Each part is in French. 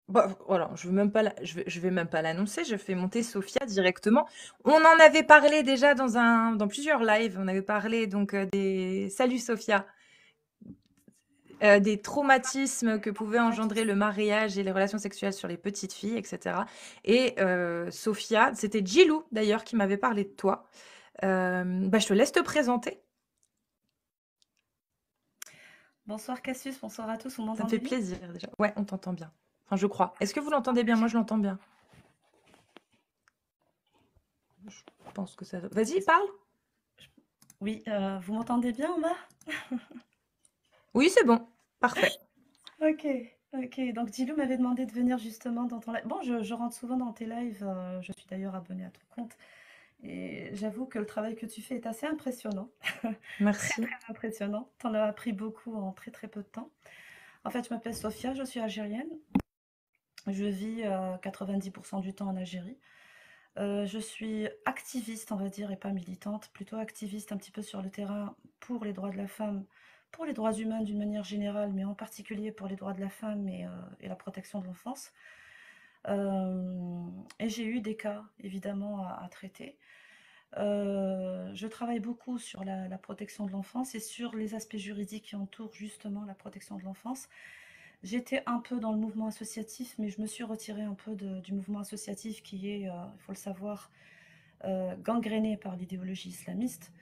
Bah, voilà, je vais même pas l'annoncer, je fais monter Sophia directement. On en avait parlé déjà dans plusieurs lives, on avait parlé donc des salut Sophia, des traumatismes que pouvait engendrer le mariage et les relations sexuelles sur les petites filles, etc. Et Sophia, c'était Djilou d'ailleurs qui m'avait parlé de toi. Bah, je te laisse te présenter, Bonsoir Cassius, bonsoir à tous, vous ça me m'entendez fait bien? plaisir déjà. Ouais, on t'entend bien. Enfin, je crois. Est-ce que vous l'entendez bien? Moi, je l'entends bien. Je pense que ça. Vas-y, Est-ce- parle. Oui, vous m'entendez bien en bas? Oui, c'est bon. Parfait. Ok, ok. Donc Dilou m'avait demandé de venir justement dans ton live. Bon, je rentre souvent dans tes lives, je suis d'ailleurs abonnée à ton compte. Et j'avoue que le travail que tu fais est assez impressionnant. Très Merci. très impressionnant. T'en as appris beaucoup en très très peu de temps. En fait, je m'appelle Sophia, je suis algérienne. Je vis 90% du temps en Algérie. Je suis activiste, on va dire, et pas militante, plutôt activiste un petit peu sur le terrain pour les droits de la femme, pour les droits humains d'une manière générale, mais en particulier pour les droits de la femme et la protection de l'enfance. Et j'ai eu des cas, évidemment, à traiter. Je travaille beaucoup sur la protection de l'enfance et sur les aspects juridiques qui entourent justement la protection de l'enfance. J'étais un peu dans le mouvement associatif, mais je me suis retirée un peu du mouvement associatif qui est, il faut le savoir, gangréné par l'idéologie islamiste.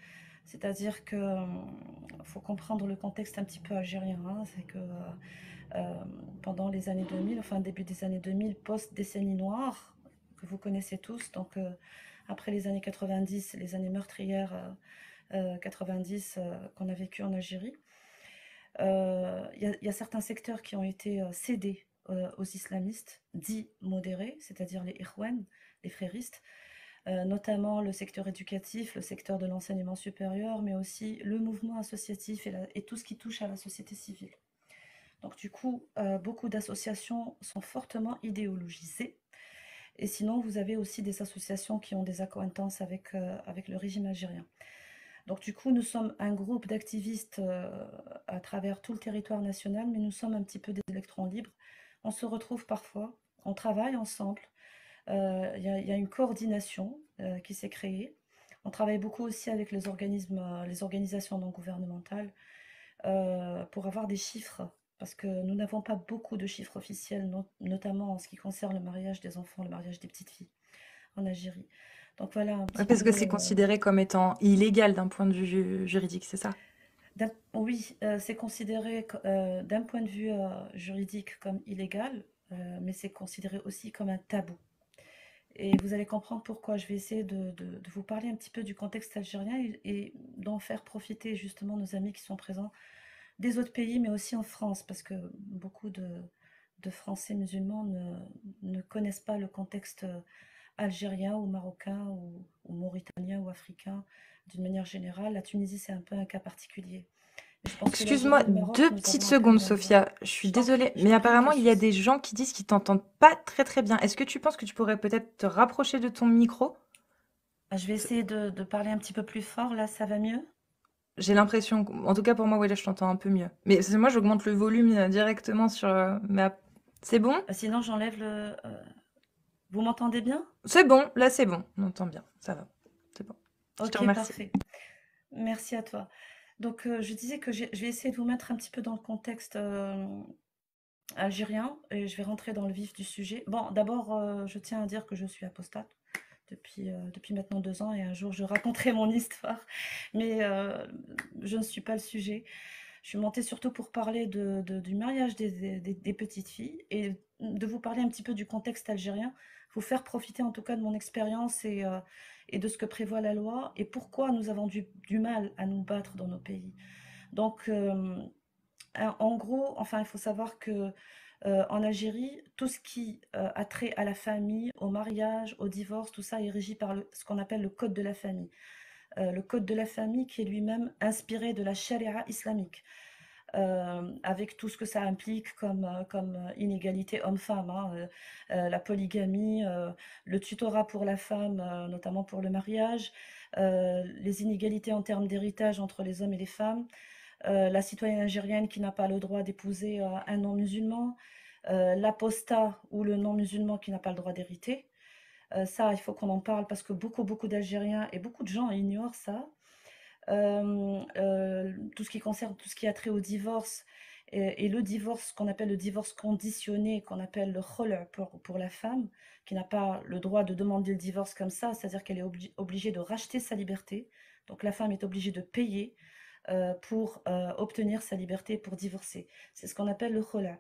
C'est-à-dire que faut comprendre le contexte un petit peu algérien. Hein, c'est que pendant les années 2000, enfin début des années 2000, post-décennie noire, que vous connaissez tous, donc après les années 90, les années meurtrières 90 qu'on a vécues en Algérie, y a certains secteurs qui ont été cédés aux islamistes, dits modérés, c'est-à-dire les Ikhwan, les fréristes, notamment le secteur éducatif, le secteur de l'enseignement supérieur, mais aussi le mouvement associatif et tout ce qui touche à la société civile. Donc du coup, beaucoup d'associations sont fortement idéologisées. Et sinon, vous avez aussi des associations qui ont des accointances avec le régime algérien. Donc du coup, nous sommes un groupe d'activistes à travers tout le territoire national, mais nous sommes un petit peu des électrons libres. On se retrouve parfois, on travaille ensemble, y a une coordination qui s'est créée. On travaille beaucoup aussi avec les organismes, les organisations non gouvernementales pour avoir des chiffres, parce que nous n'avons pas beaucoup de chiffres officiels, notamment en ce qui concerne le mariage des enfants, le mariage des petites filles en Algérie. Donc voilà un Ouais, petit parce peu. que c'est considéré comme étant illégal d'un point de vue juridique, c'est ça? Oui, c'est considéré d'un point de vue juridique comme illégal, mais c'est considéré aussi comme un tabou. Et vous allez comprendre pourquoi. Je vais essayer de vous parler un petit peu du contexte algérien et d'en faire profiter justement nos amis qui sont présents des autres pays, mais aussi en France, parce que beaucoup de Français musulmans ne connaissent pas le contexte algérien ou marocain ou mauritanien ou africain d'une manière générale. La Tunisie, c'est un peu un cas particulier. Mais je pense que l'Algérie Excuse-moi, et le Maroc, 2 nous petites avons un peu secondes, le même lien. Sophia. Je suis désolée, Je mais t'en prie, apparemment, il y a Cassius. des gens qui disent qu'ils t'entendent pas très très bien. Est-ce que tu penses que tu pourrais peut-être te rapprocher de ton micro? Ah, je vais C'est- essayer de parler un petit peu plus fort. Là, ça va mieux? J'ai l'impression, en tout cas pour moi, ouais, là, je t'entends un peu mieux. Mais moi, j'augmente le volume directement sur C'est bon? Sinon, j'enlève le. Vous m'entendez bien? C'est bon, là, c'est bon. On entend bien. Ça va. C'est bon. Je te Ok, remercie. parfait. Merci à toi. Donc, je disais que je vais essayer de vous mettre un petit peu dans le contexte algérien et je vais rentrer dans le vif du sujet. Bon, d'abord, je tiens à dire que je suis apostate depuis maintenant 2 ans et un jour je raconterai mon histoire, mais je ne suis pas le sujet. Je suis montée surtout pour parler du mariage des petites filles et de vous parler un petit peu du contexte algérien, vous faire profiter en tout cas de mon expérience et de ce que prévoit la loi et pourquoi nous avons du mal à nous battre dans nos pays. Donc, en gros, enfin, il faut savoir que en Algérie, tout ce qui a trait à la famille, au mariage, au divorce, tout ça est régi par ce qu'on appelle le code de la famille. Le code de la famille qui est lui-même inspiré de la charia islamique, avec tout ce que ça implique comme inégalité homme-femme, hein, la polygamie, le tutorat pour la femme, notamment pour le mariage, les inégalités en termes d'héritage entre les hommes et les femmes, la citoyenne algérienne qui n'a pas le droit d'épouser un non-musulman, l'apostat ou le non-musulman qui n'a pas le droit d'hériter. Ça, il faut qu'on en parle parce que beaucoup d'Algériens et beaucoup de gens ignorent ça. Tout ce qui concerne tout ce qui a trait au divorce et le divorce qu'on appelle le divorce conditionné, qu'on appelle le khol' pour la femme, qui n'a pas le droit de demander le divorce comme ça, c'est-à-dire qu'elle est obligée de racheter sa liberté. Donc la femme est obligée de payer pour obtenir sa liberté pour divorcer. C'est ce qu'on appelle le khol'.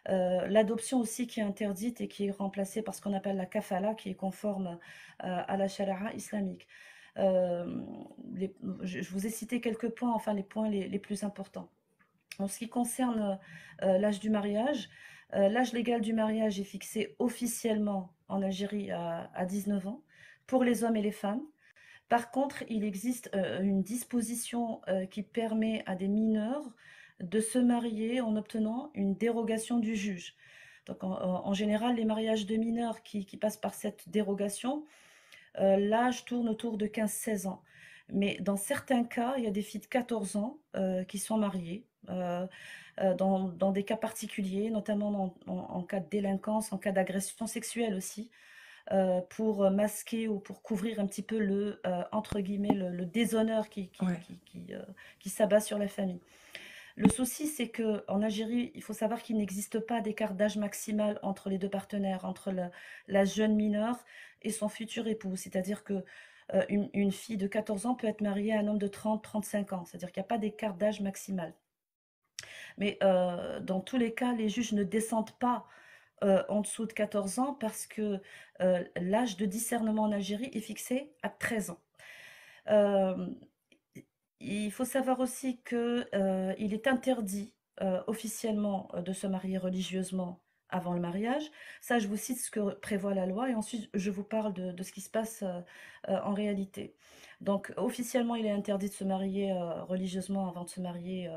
L'adoption aussi qui est interdite et qui est remplacée par ce qu'on appelle la kafala, qui est conforme à la charia islamique. Euh, je vous ai cité quelques points, enfin les points les plus importants. En ce qui concerne l'âge du mariage, l'âge légal du mariage est fixé officiellement en Algérie à 19 ans pour les hommes et les femmes. Par contre, il existe une disposition qui permet à des mineurs de se marier en obtenant une dérogation du juge. Donc, en général, les mariages de mineurs qui passent par cette dérogation, l'âge tourne autour de 15-16 ans. Mais dans certains cas, il y a des filles de 14 ans qui sont mariées, dans des cas particuliers, notamment en cas de délinquance, en cas d'agression sexuelle aussi, pour masquer ou pour couvrir un petit peu entre guillemets, le déshonneur Ouais. qui s'abat sur la famille. Le souci, c'est qu'en Algérie, il faut savoir qu'il n'existe pas d'écart d'âge maximal entre les deux partenaires, entre la jeune mineure et son futur époux. C'est-à-dire que une fille de 14 ans peut être mariée à un homme de 30-35 ans. C'est-à-dire qu'il n'y a pas d'écart d'âge maximal. Mais dans tous les cas, les juges ne descendent pas en dessous de 14 ans parce que l'âge de discernement en Algérie est fixé à 13 ans. Euh, il faut savoir aussi qu'il est interdit officiellement de se marier religieusement avant le mariage. Ça, je vous cite ce que prévoit la loi et ensuite je vous parle de ce qui se passe en réalité. Donc, officiellement, il est interdit de se marier religieusement avant de se marier,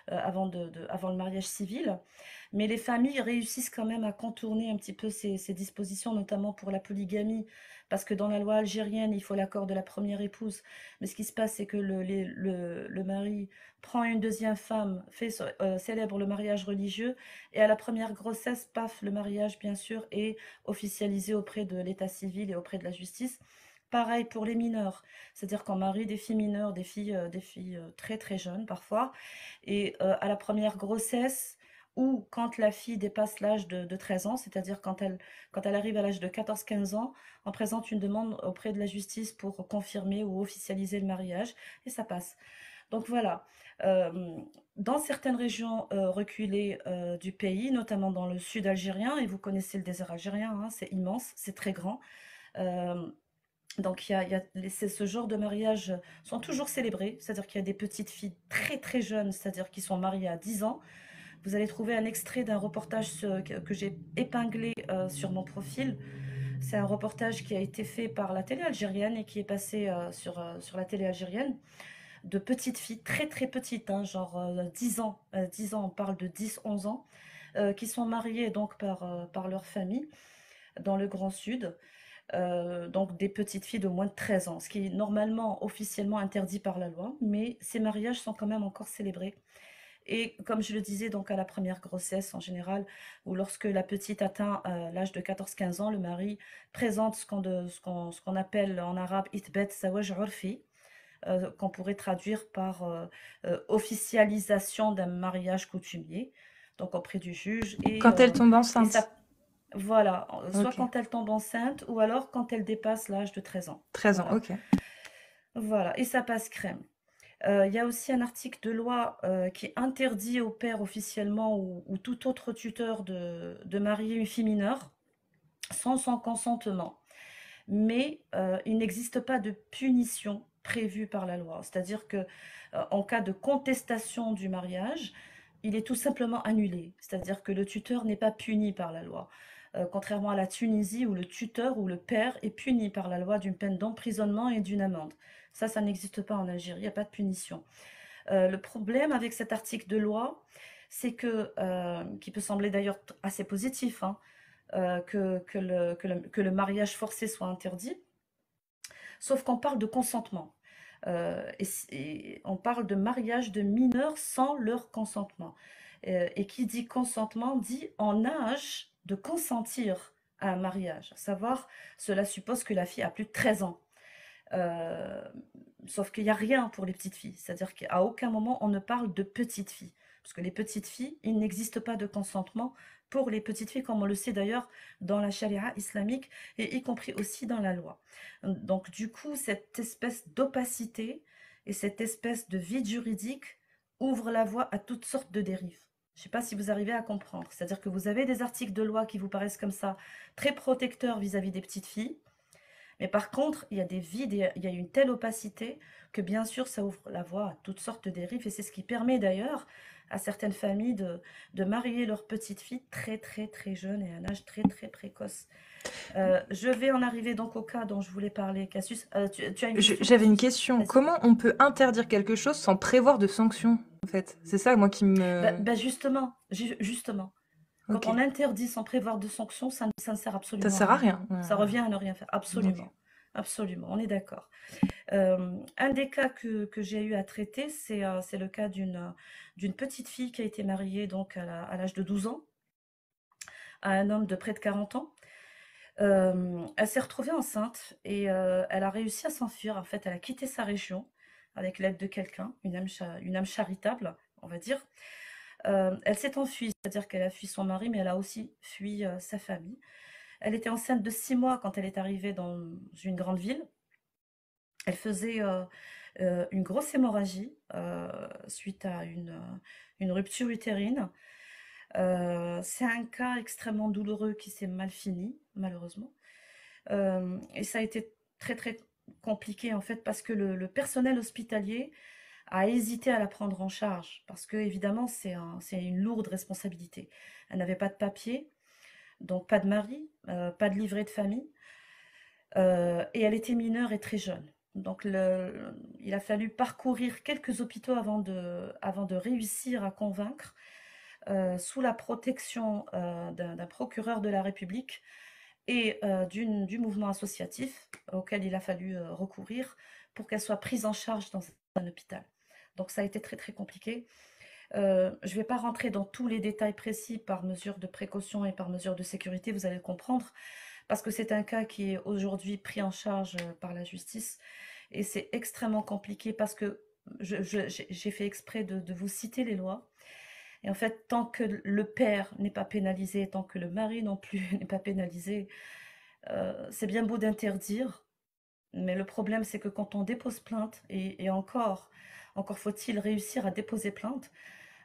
avant le mariage civil. Mais les familles réussissent quand même à contourner un petit peu ces dispositions, notamment pour la polygamie, parce que dans la loi algérienne, il faut l'accord de la première épouse. Mais ce qui se passe, c'est que le mari prend une deuxième femme, célèbre le mariage religieux, et à la première grossesse, paf, le mariage, bien sûr, est officialisé auprès de l'état civil et auprès de la justice. Pareil pour les mineurs, c'est-à-dire qu'on marie des filles mineures, des filles très très jeunes parfois, et à la première grossesse, ou quand la fille dépasse l'âge de 13 ans, c'est-à-dire quand elle arrive à l'âge de 14-15 ans, on présente une demande auprès de la justice pour confirmer ou officialiser le mariage et ça passe. Donc voilà. Euh, dans certaines régions reculées du pays, notamment dans le sud algérien, et vous connaissez le désert algérien, hein, c'est immense, c'est très grand. Euh, donc ce genre de mariages sont toujours célébrés, c'est-à-dire qu'il y a des petites filles très très jeunes, c'est-à-dire qui sont mariées à 10 ans. Vous allez trouver un extrait d'un reportage que j'ai épinglé sur mon profil. C'est un reportage qui a été fait par la télé algérienne et qui est passé sur la télé algérienne de petites filles, très très petites, hein, genre 10 ans, 10 ans, on parle de 10-11 ans, qui sont mariées donc par leur famille dans le Grand Sud. Donc des petites filles de moins de 13 ans, ce qui est normalement officiellement interdit par la loi, mais ces mariages sont quand même encore célébrés. Et comme je le disais, donc à la première grossesse en général, ou lorsque la petite atteint l'âge de 14-15 ans, le mari présente ce qu'on appelle en arabe itbet zawaj urfi, qu'on pourrait traduire par officialisation d'un mariage coutumier, donc auprès du juge. Quand elle tombe Et enceinte. ça, voilà, soit Ok. quand elle tombe enceinte, ou alors quand elle dépasse l'âge de 13 ans. 13 ans, Voilà, ok. voilà, et ça passe crème. Il y a aussi un article de loi qui interdit au père officiellement ou tout autre tuteur de marier une fille mineure sans son consentement. Mais il n'existe pas de punition prévue par la loi. C'est-à-dire que en cas de contestation du mariage, il est tout simplement annulé. C'est-à-dire que le tuteur n'est pas puni par la loi. Contrairement à la Tunisie où le tuteur ou le père est puni par la loi d'une peine d'emprisonnement et d'une amende. Ça n'existe pas en Algérie, il n'y a pas de punition. Le problème avec cet article de loi, c'est qui peut sembler d'ailleurs assez positif, hein, que le mariage forcé soit interdit, sauf qu'on parle de consentement. Et on parle de mariage de mineurs sans leur consentement. Et qui dit consentement dit en âge de consentir à un mariage. À savoir, cela suppose que la fille a plus de 13 ans. Euh, Sauf qu'il n'y a rien pour les petites filles. C'est-à-dire qu'à aucun moment on ne parle de petites filles. Parce que les petites filles, il n'existe pas de consentement pour les petites filles, comme on le sait d'ailleurs dans la charia islamique, et y compris aussi dans la loi. Donc du coup, cette espèce d'opacité et cette espèce de vide juridique ouvre la voie à toutes sortes de dérives. Je ne sais pas si vous arrivez à comprendre. C'est-à-dire que vous avez des articles de loi qui vous paraissent comme ça, très protecteurs vis-à-vis des petites filles, mais par contre, il y a des vides, et il y a une telle opacité que bien sûr, ça ouvre la voie à toutes sortes de dérives. Et c'est ce qui permet d'ailleurs à certaines familles de marier leur petite fille très très très jeune et à un âge très très précoce. Je vais en arriver donc au cas dont je voulais parler, Cassius. Tu as une question, J'avais une Cassius? question. Vas-y. Comment on peut interdire quelque chose sans prévoir de sanctions, en fait? C'est ça, moi, qui me... Justement, justement. Quand Ok. on interdit sans prévoir de sanctions, ça ne sert Ça absolument à sert à rien. rien. Ça revient à ne rien faire. Ok. Absolument. Absolument, on est d'accord. Un des cas que j'ai eu à traiter, c'est le cas d'une petite fille qui a été mariée donc à l'âge de 12 ans à un homme de près de 40 ans. Elle s'est retrouvée enceinte et elle a réussi à s'enfuir. En fait, elle a quitté sa région avec l'aide de quelqu'un, une âme charitable, on va dire. Elle s'est enfuie, c'est-à-dire qu'elle a fui son mari, mais elle a aussi fui sa famille. Elle était enceinte de 6 mois quand elle est arrivée dans une grande ville. Elle faisait une grosse hémorragie suite à une rupture utérine. C'est un cas extrêmement douloureux qui s'est mal fini, malheureusement. Et ça a été très très compliqué en fait parce que le personnel hospitalier a hésité à la prendre en charge parce que évidemment c'est une lourde responsabilité. Elle n'avait pas de papier, donc pas de mari, pas de livret de famille, et elle était mineure et très jeune. Donc il a fallu parcourir quelques hôpitaux avant de réussir à convaincre, sous la protection d'un procureur de la République et du mouvement associatif auquel il a fallu recourir pour qu'elle soit prise en charge dans un hôpital. Donc ça a été très très compliqué. Je ne vais pas rentrer dans tous les détails précis par mesure de précaution et par mesure de sécurité, vous allez le comprendre, parce que c'est un cas qui est aujourd'hui pris en charge par la justice et c'est extrêmement compliqué parce que j'ai fait exprès de vous citer les lois. Et en fait, tant que le père n'est pas pénalisé, tant que le mari non plus n'est pas pénalisé, c'est bien beau d'interdire, mais le problème c'est que quand on dépose plainte, et encore faut-il réussir à déposer plainte,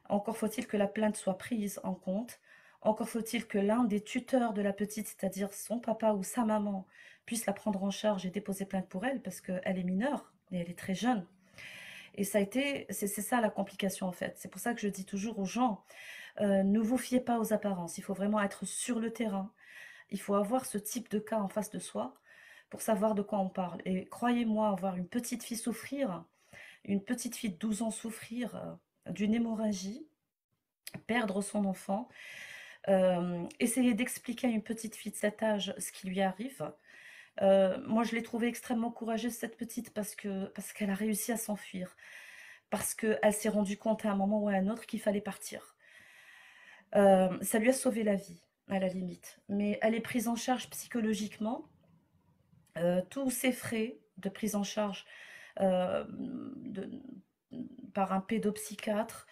encore faut-il que la plainte soit prise en compte. Encore faut-il que l'un des tuteurs de la petite, c'est-à-dire son papa ou sa maman, puisse la prendre en charge et déposer plainte pour elle, parce qu'elle est mineure et elle est très jeune. Et c'est ça la complication en fait. C'est pour ça que je dis toujours aux gens, ne vous fiez pas aux apparences. Il faut vraiment être sur le terrain. Il faut avoir ce type de cas en face de soi pour savoir de quoi on parle. Et croyez-moi, avoir une petite fille souffrir, une petite fille de 12 ans souffrir d'une hémorragie, perdre son enfant, essayer d'expliquer à une petite fille de cet âge ce qui lui arrive. Moi, je l'ai trouvée extrêmement courageuse, cette petite, parce qu'elle a réussi à s'enfuir, parce qu'elle s'est rendue compte à un moment ou à un autre qu'il fallait partir. Ça lui a sauvé la vie, à la limite. Mais elle est prise en charge psychologiquement. Tous ses frais de prise en charge euh, de- par un pédopsychiatre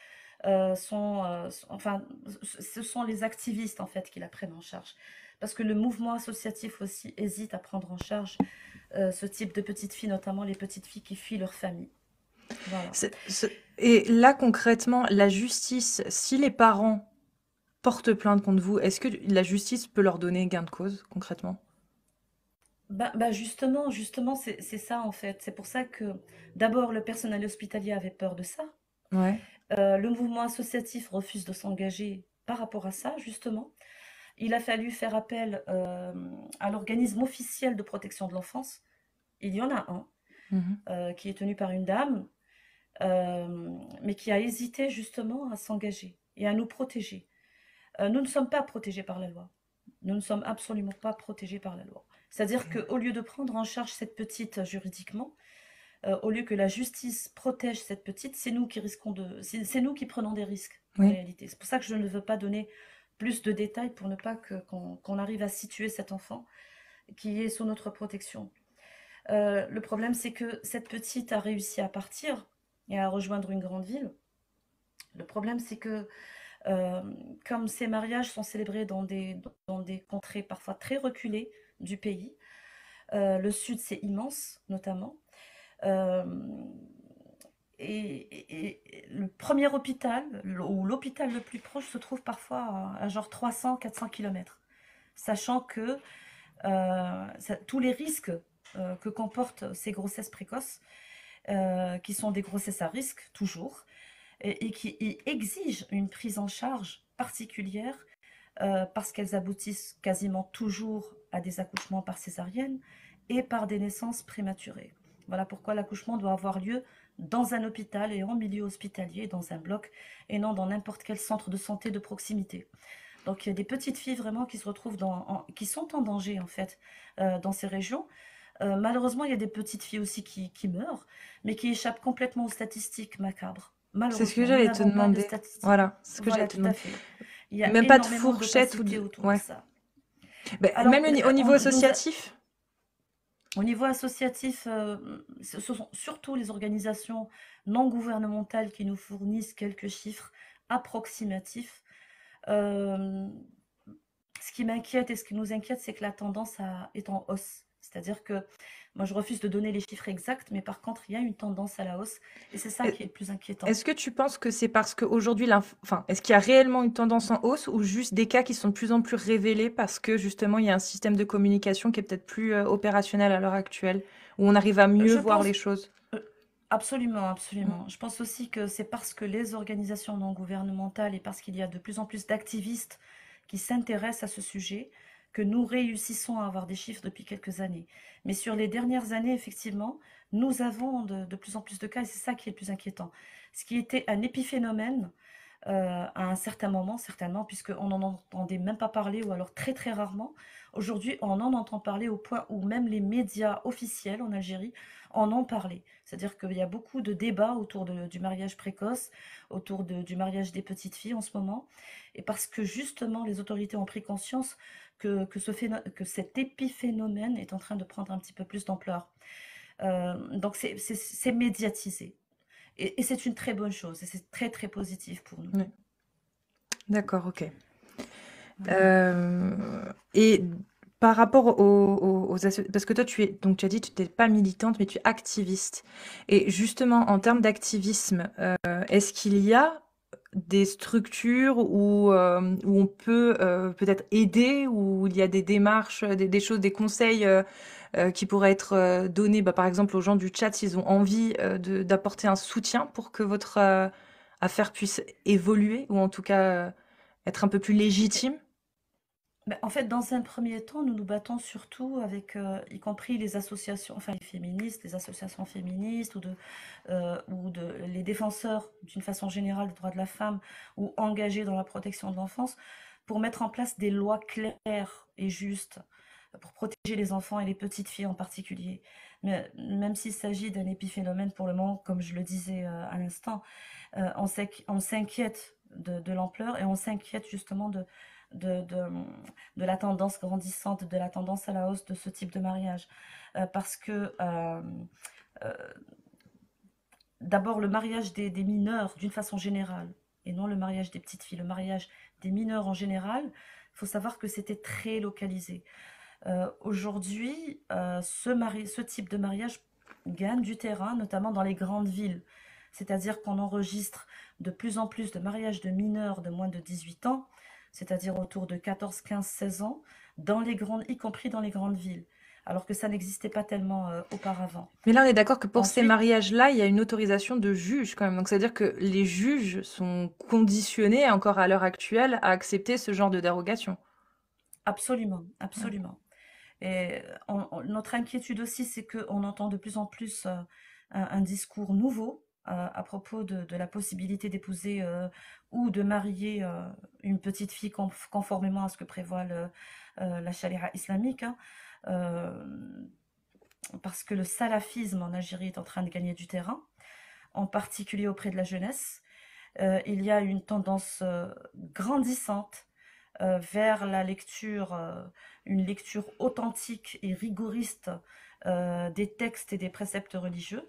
enfin, ce sont les activistes en fait qui la prennent en charge. Parce que le mouvement associatif aussi hésite à prendre en charge ce type de petites filles, notamment les petites filles qui fuient leur famille. Voilà. Et là, concrètement, la justice, si les parents portent plainte contre vous, est-ce que la justice peut leur donner gain de cause, concrètement? Justement, c'est ça en fait. C'est pour ça que d'abord le personnel hospitalier avait peur de ça. Ouais. Le mouvement associatif refuse de s'engager par rapport à ça, justement. Il a fallu faire appel à l'organisme officiel de protection de l'enfance. Il y en a un Mhm. qui est tenu par une dame, mais qui a hésité justement à s'engager et à nous protéger. Nous ne sommes pas protégés par la loi. Nous ne sommes absolument pas protégés par la loi. C'est-à-dire qu'au lieu de prendre en charge cette petite juridiquement, au lieu que la justice protège cette petite, c'est nous qui risquons c'est nous qui prenons des risques en Oui. réalité. C'est pour ça que je ne veux pas donner plus de détails pour ne pas qu'on arrive à situer cet enfant qui est sous notre protection. Le problème, c'est que cette petite a réussi à partir et à rejoindre une grande ville. Le problème, c'est que euh, comme ces mariages sont célébrés dans des contrées parfois très reculées du pays, le sud, c'est immense, notamment. Euh, et le premier hôpital, ou l'hôpital le plus proche, se trouve parfois à genre 300-400 km. Sachant que tous les risques que comportent ces grossesses précoces, qui sont des grossesses à risque, toujours, et qui exigent une prise en charge particulière parce qu'elles aboutissent quasiment toujours à des accouchements par césarienne et par des naissances prématurées. Voilà pourquoi l'accouchement doit avoir lieu dans un hôpital et en milieu hospitalier, dans un bloc, et non dans n'importe quel centre de santé de proximité. Donc il y a des petites filles vraiment qui se retrouvent qui sont en danger en fait dans ces régions. Malheureusement, il y a des petites filles aussi qui meurent, mais qui échappent complètement aux statistiques macabres. C'est ce que Malheureusement, nous j'allais te n'avons pas de demander. statistiques. Voilà, c'est ce que j'allais Voilà, te tout à demander. fait. Il y a Même pas de énormément fourchette ou d'opacité de... autour de Ouais. ça. Ben, Alors, même au niveau associatif? au niveau associatif, ce sont surtout les organisations non gouvernementales qui nous fournissent quelques chiffres approximatifs. Euh, Ce qui m'inquiète et ce qui nous inquiète, c'est que la tendance est en hausse. C'est-à-dire que moi, je refuse de donner les chiffres exacts, mais par contre, il y a une tendance à la hausse et c'est ça qui est le plus inquiétant. Est-ce que tu penses que c'est parce qu'aujourd'hui, enfin, est-ce qu'il y a réellement une tendance en hausse ou juste des cas qui sont de plus en plus révélés parce que justement, il y a un système de communication qui est peut-être plus opérationnel à l'heure actuelle, où on arrive à mieux Je voir les pense choses? euh, absolument, Mm. absolument. Je pense aussi que c'est parce que les organisations non gouvernementales et parce qu'il y a de plus en plus d'activistes qui s'intéressent à ce sujet que nous réussissons à avoir des chiffres depuis quelques années. Mais sur les dernières années, effectivement, nous avons de plus en plus de cas et c'est ça qui est le plus inquiétant. Ce qui était un épiphénomène à un certain moment, certainement, puisqu'on n'en entendait même pas parler, ou alors très très rarement. Aujourd'hui, on en entend parler au point où même les médias officiels en Algérie en ont parlé. C'est-à-dire qu'il y a beaucoup de débats autour du mariage précoce, autour du mariage des petites filles en ce moment, et parce que justement les autorités ont pris conscience que cet épiphénomène est en train de prendre un petit peu plus d'ampleur. Donc c'est médiatisé. Et c'est une très bonne chose, et c'est très très positif pour nous. Ouais. D'accord, ok. Voilà. Et par rapport parce que toi, donc tu as dit que tu n'étais pas militante, mais tu es activiste. Et justement, en termes d'activisme, est-ce qu'il y a des structures où on peut peut-être aider, où il y a des démarches, des choses, des conseils qui pourraient être donnés, bah, par exemple, aux gens du chat s'ils ont envie d'apporter un soutien pour que votre affaire puisse évoluer, ou en tout cas être un peu plus légitime? Ben, en fait, dans un premier temps, nous nous battons surtout avec, y compris les associations, enfin les féministes, les associations féministes les défenseurs d'une façon générale des droits de la femme ou engagés dans la protection de l'enfance, pour mettre en place des lois claires et justes pour protéger les enfants et les petites filles en particulier. Mais même s'il s'agit d'un épiphénomène pour le moment, comme je le disais à l'instant, on s'inquiète de l'ampleur et on s'inquiète justement de, de, de la tendance grandissante, de la tendance à la hausse de ce type de mariage. Parce que euh, d'abord, le mariage des mineurs d'une façon générale, et non le mariage des petites filles, le mariage des mineurs en général, il faut savoir que c'était très localisé. Aujourd'hui, ce type de mariage gagne du terrain, notamment dans les grandes villes. C'est-à-dire qu'on enregistre de plus en plus de mariages de mineurs de moins de 18 ans, c'est-à-dire autour de 14, 15, 16 ans, y compris dans les grandes villes, alors que ça n'existait pas tellement auparavant. Mais là, on est d'accord que pour ces Ensuite, mariages-là, il y a une autorisation de juge quand même. Donc, c'est-à-dire que les juges sont conditionnés, encore à l'heure actuelle, à accepter ce genre de dérogation. absolument, Ouais. absolument. Et notre inquiétude aussi, c'est qu'on entend de plus en plus un discours nouveau à propos de la possibilité d'épouser ou de marier une petite fille conformément à ce que prévoit la charia islamique, hein. Euh, parce que le salafisme en Algérie est en train de gagner du terrain, en particulier auprès de la jeunesse. Il y a une tendance grandissante vers la lecture, une lecture authentique et rigoriste des textes et des préceptes religieux.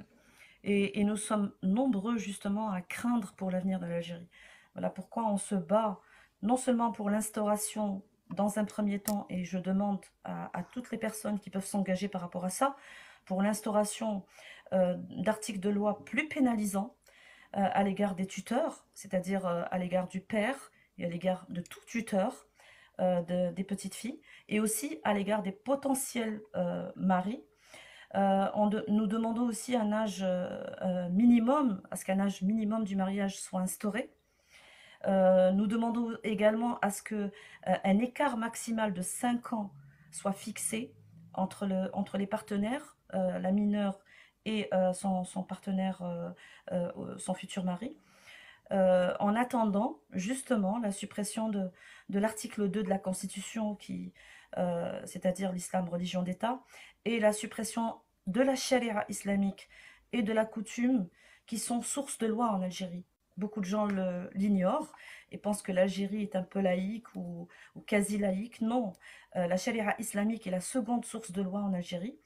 Et nous sommes nombreux justement à craindre pour l'avenir de l'Algérie. Voilà pourquoi on se bat non seulement pour l'instauration dans un premier temps, et je demande à toutes les personnes qui peuvent s'engager par rapport à ça, pour l'instauration d'articles de loi plus pénalisants à l'égard des tuteurs, c'est-à-dire à l'égard du père et à l'égard de tout tuteur des petites filles, et aussi à l'égard des potentiels maris. Nous demandons aussi un âge minimum, à ce qu'un âge minimum du mariage soit instauré. Nous demandons également à ce qu'un écart maximal de 5 ans soit fixé entre les partenaires, la mineure et son partenaire, son futur mari. En attendant justement la suppression de l'article 2 de la Constitution, c'est-à-dire l'islam religion d'État, et la suppression de la charia islamique et de la coutume, qui sont source de loi en Algérie. Beaucoup de gens l'ignorent et pensent que l'Algérie est un peu laïque ou quasi laïque. Non, la charia islamique est la seconde source de loi en Algérie.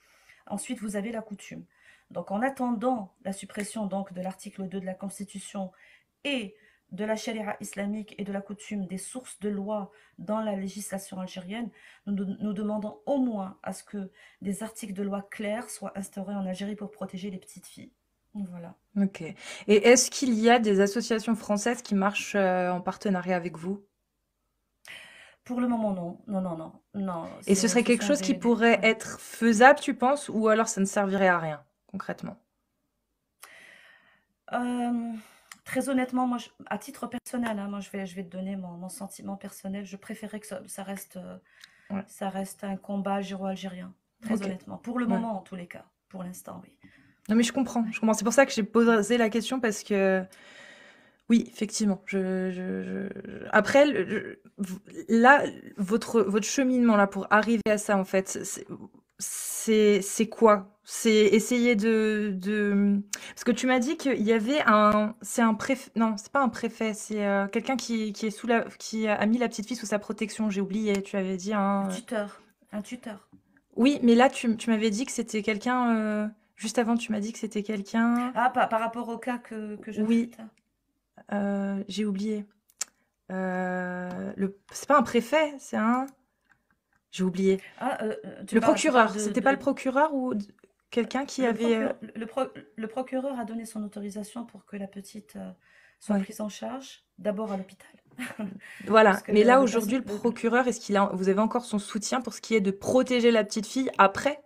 Ensuite, vous avez la coutume. Donc, en attendant la suppression donc, de l'article 2 de la Constitution et de la charia islamique et de la coutume des sources de loi dans la législation algérienne, nous demandons au moins à ce que des articles de loi clairs soient instaurés en Algérie pour protéger les petites filles. Voilà. Ok. Et est-ce qu'il y a des associations françaises qui marchent en partenariat avec vous? Pour le moment, non. Non, non, non. Non, Et ce serait ce quelque sont chose qui pourrait ouais. être faisable, tu penses, ou alors ça ne servirait à rien, concrètement? Euh, Très honnêtement, moi, à titre personnel, hein, moi, je vais te donner mon sentiment personnel. Je préférais que Ouais. ça reste un combat algéro-algérien. Très Ok. honnêtement. Pour le Ouais. moment, en tous les cas. Pour l'instant, oui. Non, mais je comprends, Ouais. je comprends. C'est pour ça que j'ai posé la question parce que oui, effectivement. Après, là, votre cheminement là pour arriver à ça, en fait, c'est quoi? C'est essayer parce que tu m'as dit qu'il y avait c'est un préfet, non, c'est pas un préfet, c'est quelqu'un qui est qui a mis la petite fille sous sa protection. J'ai oublié. Tu avais dit Un un. tuteur. Un tuteur. Oui, mais là, tu m'avais dit que c'était quelqu'un. Juste avant, tu m'as dit que c'était quelqu'un. Ah, par rapport au cas que je Oui, traite. j'ai oublié. C'est pas un préfet, c'est un. J'ai oublié. Ah, Le tu parles procureur. C'était pas le procureur ou quelqu'un qui le, avait. le procureur a donné son autorisation pour que la petite soit Ouais. prise en charge, d'abord à l'hôpital. Voilà. Puisque Mais là, aujourd'hui, le procureur, vous avez encore son soutien pour ce qui est de protéger la petite fille après?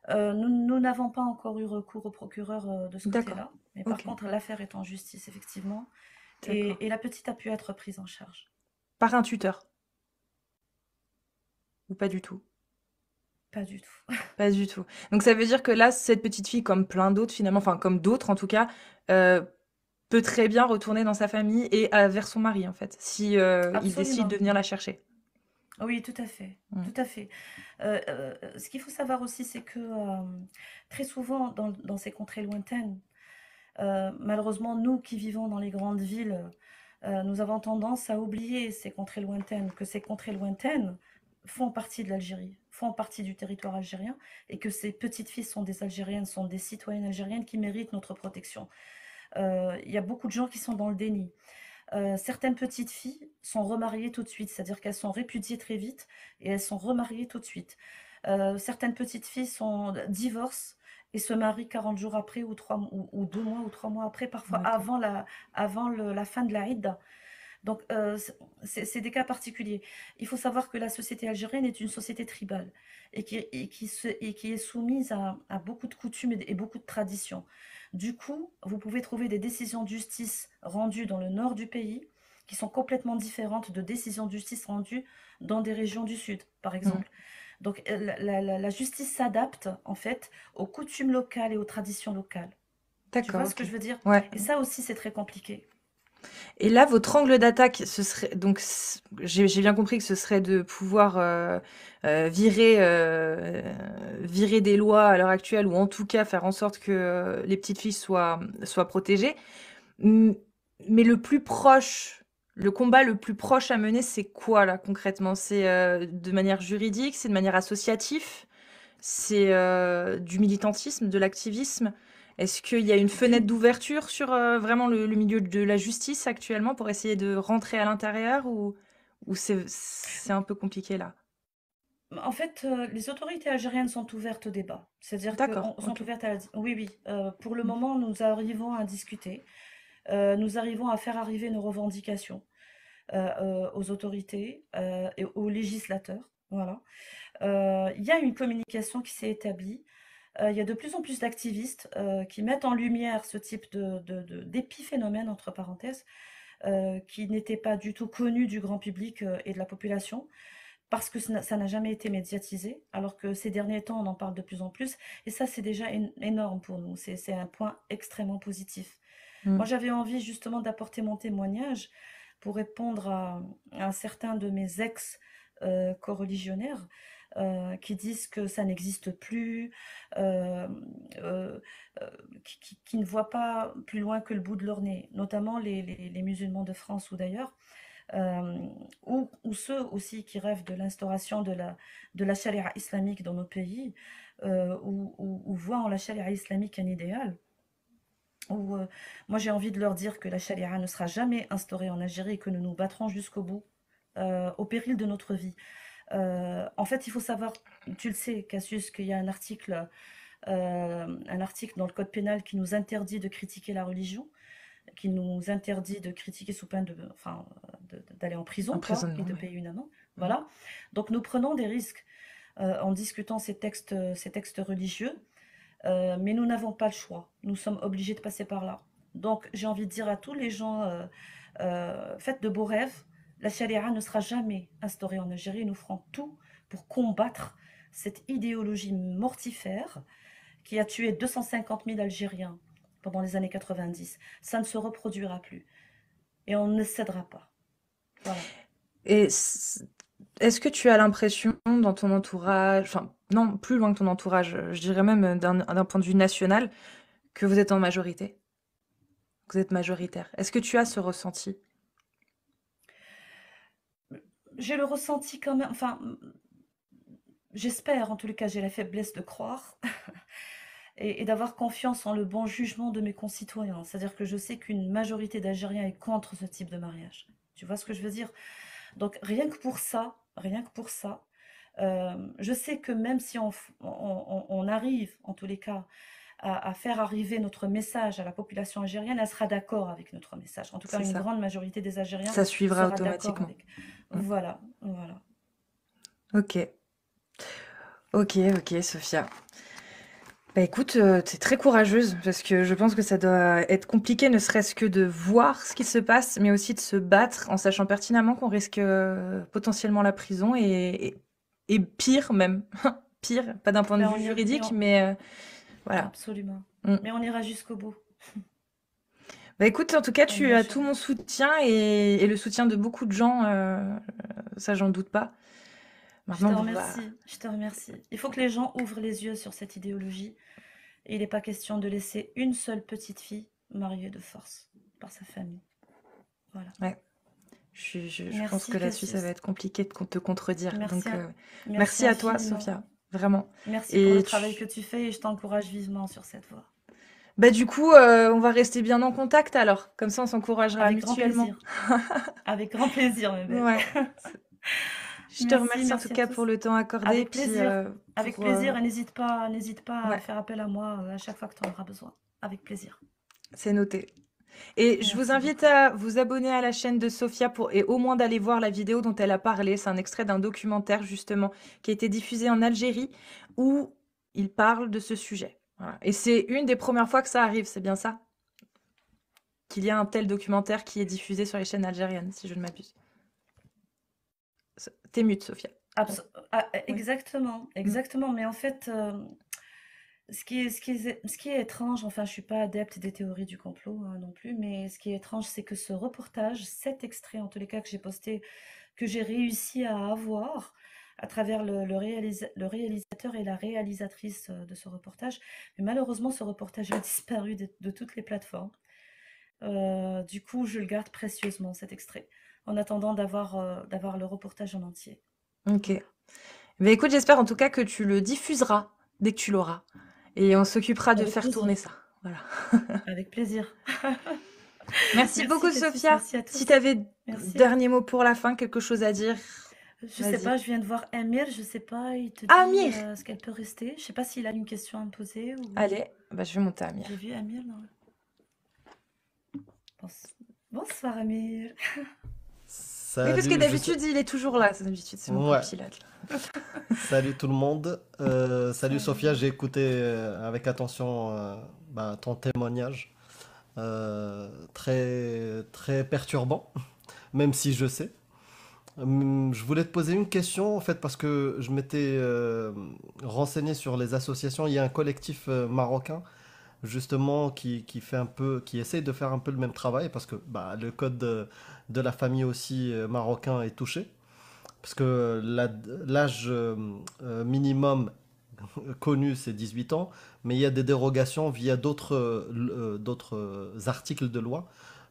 nous n'avons pas encore eu recours au procureur de ce D'accord. côté-là. Mais par Ok. contre, l'affaire est en justice, effectivement. D'accord. Et la petite a pu être prise en charge. Par un tuteur ou pas du tout? Pas du tout. Pas du tout. Donc ça veut dire que là, cette petite fille, comme plein d'autres finalement, enfin comme d'autres en tout cas, euh, peut très bien retourner dans sa famille et vers son mari en fait, si il décide de Absolument. venir la chercher. Oui, tout à fait. Mm. Tout à fait. Ce qu'il faut savoir aussi, c'est que très souvent, dans ces contrées lointaines, malheureusement, nous qui vivons dans les grandes villes, nous avons tendance à oublier ces contrées lointaines, que ces contrées lointaines font partie de l'Algérie, font partie du territoire algérien, et que ces petites filles sont des Algériennes, sont des citoyennes algériennes qui méritent notre protection. Il y a beaucoup de gens qui sont dans le déni. Certaines petites filles sont remariées tout de suite, c'est-à-dire qu'elles sont répudiées très vite et elles sont remariées tout de suite. Certaines petites filles divorcent et se marient 40 jours après ou 2 mois ou 3 mois après, parfois D'accord. avant la fin de la Idda. Donc, c'est des cas particuliers. Il faut savoir que la société algérienne est une société tribale et qui est soumise à beaucoup de coutumes et beaucoup de traditions. Du coup, vous pouvez trouver des décisions de justice rendues dans le nord du pays qui sont complètement différentes de décisions de justice rendues dans des régions du sud, par Mm. exemple. Donc, la justice s'adapte, en fait, aux coutumes locales et aux traditions locales. Tu vois D'accord, ce que ok. je veux dire? Ouais. Et ça aussi, c'est très compliqué. Et là, votre angle d'attaque, ce serait donc j'ai bien compris que ce serait de pouvoir virer des lois à l'heure actuelle, ou en tout cas faire en sorte que les petites filles soient protégées. M- Mais le plus proche, le combat le plus proche à mener, c'est quoi là concrètement? C'est de manière juridique, c'est de manière associative, c'est du militantisme, de l'activisme. Est-ce qu'il y a une fenêtre d'ouverture sur vraiment le milieu de la justice actuellement pour essayer de rentrer à l'intérieur, ou c'est un peu compliqué là? En fait, les autorités algériennes sont ouvertes au débat. C'est-à-dire D'accord, qu'on sont ok. ouvertes à la oui, oui, pour le Mm. moment, nous arrivons à discuter, nous arrivons à faire arriver nos revendications, aux autorités, et aux législateurs, voilà. Il y a une communication qui s'est établie. Il y a de plus en plus d'activistes, qui mettent en lumière ce type d'épiphénomène, entre parenthèses, qui n'était pas du tout connu du grand public, et de la population, parce que ça n'a jamais été médiatisé, alors que ces derniers temps, on en parle de plus en plus, et ça, c'est déjà énorme pour nous, c'est un point extrêmement positif. Moi, Mm. j'avais envie justement d'apporter mon témoignage pour répondre à un certain de mes ex-coreligionnaires, qui disent que ça n'existe plus, euh, euh, qui ne voient pas plus loin que le bout de leur nez, notamment les musulmans de France ou d'ailleurs, euh, ou ceux aussi qui rêvent de l'instauration de la charia islamique dans nos pays, ou voient en la charia islamique un idéal. Où, moi, j'ai envie de leur dire que la charia ne sera jamais instaurée en Algérie et que nous nous battrons jusqu'au bout, au péril de notre vie. En fait, il faut savoir, tu le sais, Cassius, qu'il y a un article dans le code pénal qui nous interdit de critiquer la religion, qui nous interdit de critiquer sous peine enfin, d'aller en prison, quoi, et Emprisonnement, de ouais. payer une amende. Mm. Voilà. Donc nous prenons des risques, en discutant ces textes religieux, mais nous n'avons pas le choix. Nous sommes obligés de passer par là. Donc j'ai envie de dire à tous les gens, faites de beaux rêves. La charia ne sera jamais instaurée en Algérie. Nous ferons tout pour combattre cette idéologie mortifère qui a tué 250 000 Algériens pendant les années 90. Ça ne se reproduira plus. Et on ne cédera pas. Voilà. Et est-ce que tu as l'impression dans ton entourage, enfin non, plus loin que ton entourage, je dirais même d'un point de vue national, que vous êtes en majorité, que vous êtes majoritaire? Est-ce que tu as ce ressenti? J'ai le ressenti quand même, enfin, j'espère, en tous les cas, j'ai la faiblesse de croire et d'avoir confiance en le bon jugement de mes concitoyens. C'est-à-dire que je sais qu'une majorité d'Algériens est contre ce type de mariage. Tu vois ce que je veux dire? Donc rien que pour ça, je sais que même si on arrive, en tous les cas, à faire arriver notre message à la population algérienne, elle sera d'accord avec notre message. En tout cas, C'est une ça. grande majorité des Algériens Ça suivra sera d'accord automatiquement. avec. Mm. Voilà, voilà. Ok, ok, ok, Sophia. Bah écoute, t'es très courageuse, parce que je pense que ça doit être compliqué, ne serait-ce que de voir ce qui se passe, mais aussi de se battre en sachant pertinemment qu'on risque potentiellement la prison, et pire même, pire, pas d'un point de Ben, vue juridique, mais voilà. absolument. Mm. Mais on ira jusqu'au bout. Bah écoute, en tout cas, tu as tout Inch'Allah. mon soutien, et le soutien de beaucoup de gens, ça j'en doute pas. Je Maintenant, te bon, bah, remercie, je te remercie. Il faut que les gens ouvrent les yeux sur cette idéologie. Et il n'est pas question de laisser une seule petite fille mariée de force par sa famille. Voilà. ouais, je pense que Merci là-dessus, ça va Cassius. être compliqué de te contredire. Merci, Donc, merci merci à toi, infiniment. Sophia, vraiment. Merci pour le Et travail que tu fais et je t'encourage vivement sur cette voie. bah, du coup, on va rester bien en contact alors. Comme ça, on s'encouragera Avec grand mutuellement. plaisir. Avec grand plaisir, mes belles. Ouais. Je te Merci, remercie en tout merci à cas pour tous. le temps accordé, Avec puis plaisir. Avec pour plaisir et n'hésite pas à ouais, faire appel à moi, à chaque fois que tu en auras besoin. Avec plaisir. c'est noté. Et je vous Merci invite beaucoup. à vous abonner à la chaîne de Sophia, et au moins d'aller voir la vidéo dont elle a parlé. C'est un extrait d'un documentaire justement qui a été diffusé en Algérie, où il parle de ce sujet. Voilà. Et c'est une des premières fois que ça arrive, c'est bien ça? Qu'il y a un tel documentaire qui est diffusé sur les chaînes algériennes, si je ne m'abuse. T'es mute, Sophia. Abso- ah, Oui. exactement, Mm. exactement. Mais en fait, Ce qui est étrange, enfin, je suis pas adepte des théories du complot hein, non plus, mais ce qui est étrange, c'est que ce reportage, cet extrait en tous les cas que j'ai posté, que j'ai réussi à avoir à travers le réalisateur et la réalisatrice de ce reportage, mais malheureusement, ce reportage a disparu de toutes les plateformes. Du coup, je le garde précieusement, cet extrait, en attendant d'avoir le reportage en entier. Ok. Voilà. Mais écoute, j'espère en tout cas que tu le diffuseras dès que tu l'auras. Et on s'occupera de Avec faire tourner plaisir, ça. Voilà. avec plaisir. Merci Merci beaucoup, Katis, Sophia. merci à Si tous. tu avais Merci. dernier mot pour la fin, quelque chose à dire, Je sais vas-y. pas, je viens de voir Amir, je sais pas, il te dit Amir! ce qu'elle peut rester. Je sais pas s'il a une question à me poser ou... Allez, bah, je vais monter Amir. J'ai vu Amir, non? Bonsoir Amir. Oui, parce que Salut, je sais. d'habitude, il est toujours là. D'habitude, c'est mon Ouais, copilote. salut tout le monde. Salut Sophia, Salut. j'ai écouté avec attention ton témoignage. Très, très perturbant, même si je sais. Je voulais te poser une question en fait parce que je m'étais renseigné sur les associations. Il y a un collectif marocain justement qui fait un peu, qui essaye de faire un peu le même travail parce que le code de la famille aussi marocain est touché. Parce que l'âge minimum connu, c'est 18 ans, mais il y a des dérogations via d'autres articles de loi,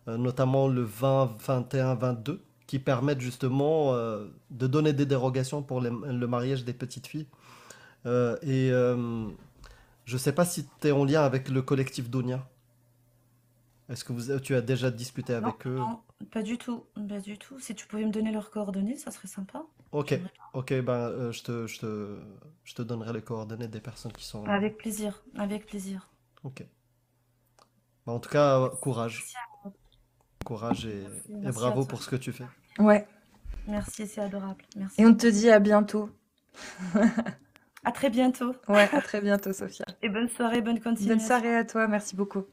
notamment le 20, 21, 22, qui permettent justement de donner des dérogations pour le mariage des petites filles. Et je ne sais pas si tu es en lien avec le collectif Dounia. Est-ce que tu as déjà discuté Non, avec eux? non, pas du tout, pas du tout. Si tu pouvais me donner leurs coordonnées, ça serait sympa. Ok, J'aimerais ok, je te donnerai les coordonnées des personnes qui sont bien. là. Avec plaisir, avec plaisir. Ok. En tout cas, courage. Merci, Courage merci, et merci à bravo toi. pour ce que tu fais. Ouais. Merci, c'est adorable. Et Merci on te beaucoup. dit à bientôt. À très bientôt. Ouais, à très bientôt, Sophia. Et bonne soirée, bonne Bonne continuation. soirée à toi, merci beaucoup.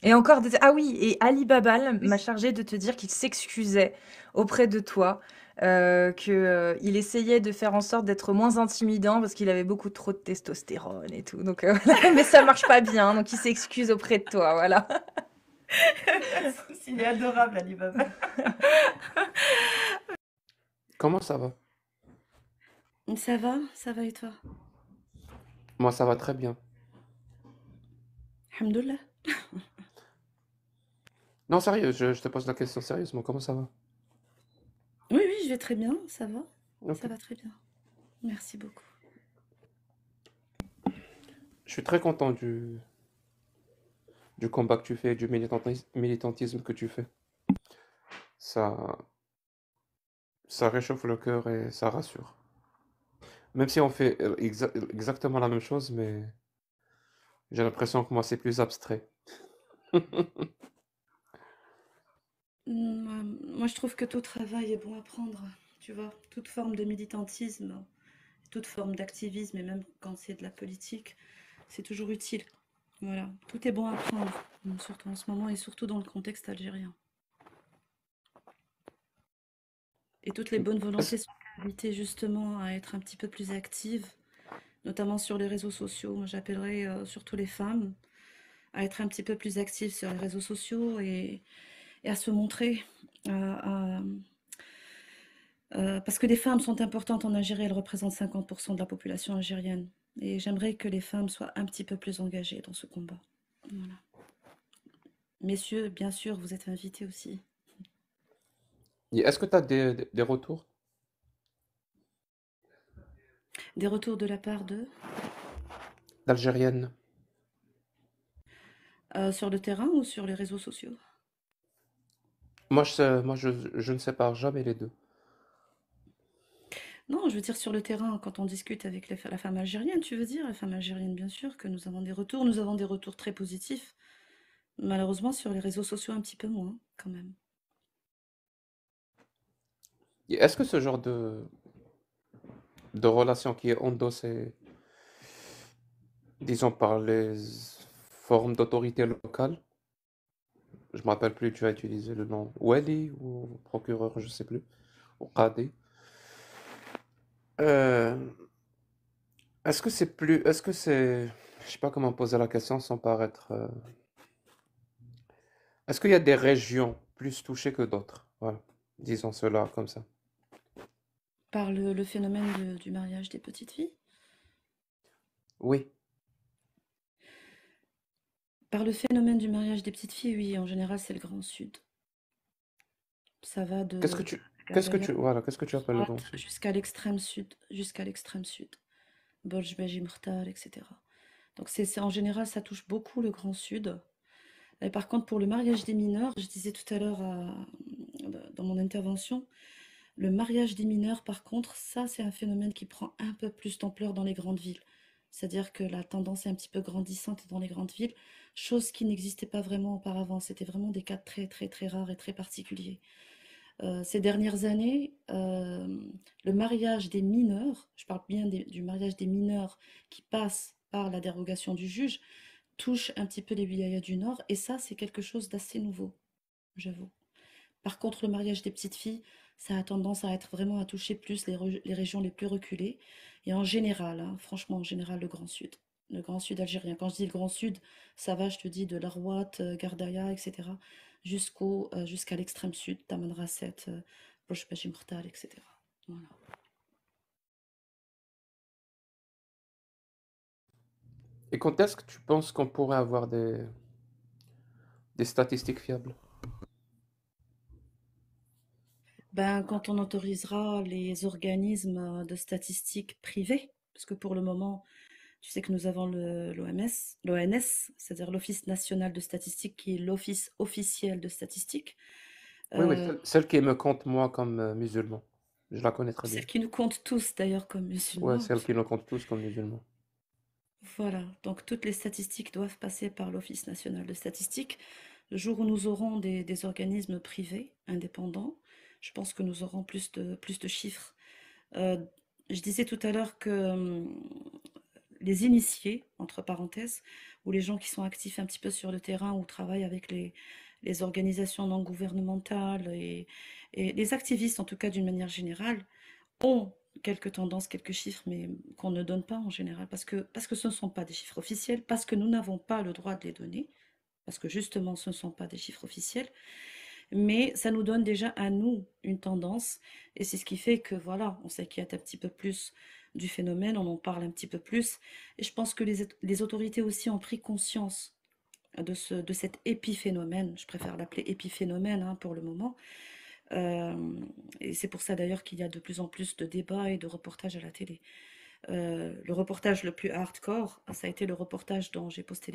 Et encore des... Ah oui, et Ali Babal m'a chargé de te dire qu'il s'excusait auprès de toi, que il essayait de faire en sorte d'être moins intimidant parce qu'il avait beaucoup trop de testostérone et tout. Donc voilà, mais ça marche pas bien, donc il s'excuse auprès de toi, voilà. Pas de souci, il est adorable, Alibaba. Comment ça va? Ça va et toi? Moi, ça va très bien. Alhamdoulilah. Non, sérieux, je te pose la question sérieusement. Comment ça va? Oui, oui, je vais très bien, ça va. Ok. Ça va très bien. Merci beaucoup. Je suis très content du combat que tu fais, du militantisme que tu fais. Ça, ça réchauffe le cœur et ça rassure. Même si on fait exactement la même chose, mais j'ai l'impression que moi, c'est plus abstrait. Moi, je trouve que tout travail est bon à prendre, tu vois. Toute forme de militantisme, toute forme d'activisme, et même quand c'est de la politique, c'est toujours utile. Voilà, tout est bon à prendre, surtout en ce moment et surtout dans le contexte algérien. Et toutes les bonnes Est-ce volontés sont invitées justement à être un petit peu plus actives, notamment sur les réseaux sociaux. Moi, j'appellerais surtout les femmes à être un petit peu plus actives sur les réseaux sociaux et à se montrer. Parce que les femmes sont importantes en Algérie, elles représentent 50% de la population algérienne. Et j'aimerais que les femmes soient un petit peu plus engagées dans ce combat. Voilà. Messieurs, bien sûr, vous êtes invités aussi. est-ce que tu as des retours Des retours de la part de d'Algériennes? sur le terrain ou sur les réseaux sociaux? Moi, je ne sépare jamais les deux. Non, je veux dire sur le terrain, quand on discute avec la femme algérienne, tu veux dire? La femme algérienne, bien sûr, que nous avons des retours. Nous avons des retours très positifs. Malheureusement, sur les réseaux sociaux, un petit peu moins, quand même. Et est-ce que ce genre de relation qui est endossée, disons, par les formes d'autorité locale, je me rappelle plus, tu as utilisé le nom Wali ou procureur, je sais plus, ou Qadi. Euh, est-ce que c'est Je sais pas comment poser la question sans paraître. Est-ce qu'il y a des régions plus touchées que d'autres? Voilà, disons cela comme ça. Par le phénomène du mariage des petites filles? Oui. Par le phénomène du mariage des petites filles, oui, en général, c'est le Grand Sud. Ça va Qu'est-ce que de tu, Gardaïa voilà, qu'est-ce que tu appelles le Grand Sud? jusqu'à l'extrême sud, jusqu'à l'extrême sud. Borj Beji Mrtar, etc. Donc en général, ça touche beaucoup le Grand Sud. Et par contre, pour le mariage des mineurs, je disais tout à l'heure dans mon intervention, le mariage des mineurs, par contre, ça, c'est un phénomène qui prend un peu plus d'ampleur dans les grandes villes. C'est-à-dire que la tendance est un petit peu grandissante dans les grandes villes, chose qui n'existait pas vraiment auparavant. C'était vraiment des cas très, très, très rares et très particuliers. Ces dernières années, le mariage des mineurs, je parle bien du mariage des mineurs qui passe par la dérogation du juge, touche un petit peu les wilayas du Nord, et ça, c'est quelque chose d'assez nouveau, j'avoue. Par contre, le mariage des petites filles, ça a tendance à être vraiment à toucher plus les régions les plus reculées, et en général, hein, franchement, en général, le Grand Sud algérien. Quand je dis le Grand Sud, ça va, je te dis, de l'Arwat, Gardaïa, etc., jusqu'à l'extrême sud, Tamanrasset, Borj Beji Mrtar, etc. Voilà. Et quand est-ce que tu penses qu'on pourrait avoir des statistiques fiables? Ben, quand on autorisera les organismes de statistiques privés, parce que pour le moment, tu sais que nous avons l'ONS, c'est-à-dire l'Office national de statistique, qui est l'office officiel de statistique, Oui, oui, euh, celle qui me compte moi comme musulman. Je la connais très bien. celle qui nous compte tous d'ailleurs comme Ouais, musulmans. celle qui nous compte tous comme musulmans. Voilà, donc toutes les statistiques doivent passer par l'Office national de statistique. Le jour où nous aurons des organismes privés, indépendants, je pense que nous aurons plus de chiffres. Euh, je disais tout à l'heure que les initiés, entre parenthèses, ou les gens qui sont actifs un petit peu sur le terrain ou travaillent avec les organisations non gouvernementales et les activistes, en tout cas d'une manière générale, ont quelques tendances, quelques chiffres, mais qu'on ne donne pas en général, parce que ce ne sont pas des chiffres officiels, parce que nous n'avons pas le droit de les donner, parce que justement ce ne sont pas des chiffres officiels, mais ça nous donne déjà à nous une tendance, et c'est ce qui fait que voilà, on s'inquiète un petit peu plus du phénomène, on en parle un petit peu plus, et je pense que les autorités aussi ont pris conscience de cet épiphénomène, je préfère l'appeler épiphénomène hein, pour le moment, et c'est pour ça d'ailleurs qu'il y a de plus en plus de débats et de reportages à la télé. Le reportage le plus hardcore, ça a été le reportage dont j'ai posté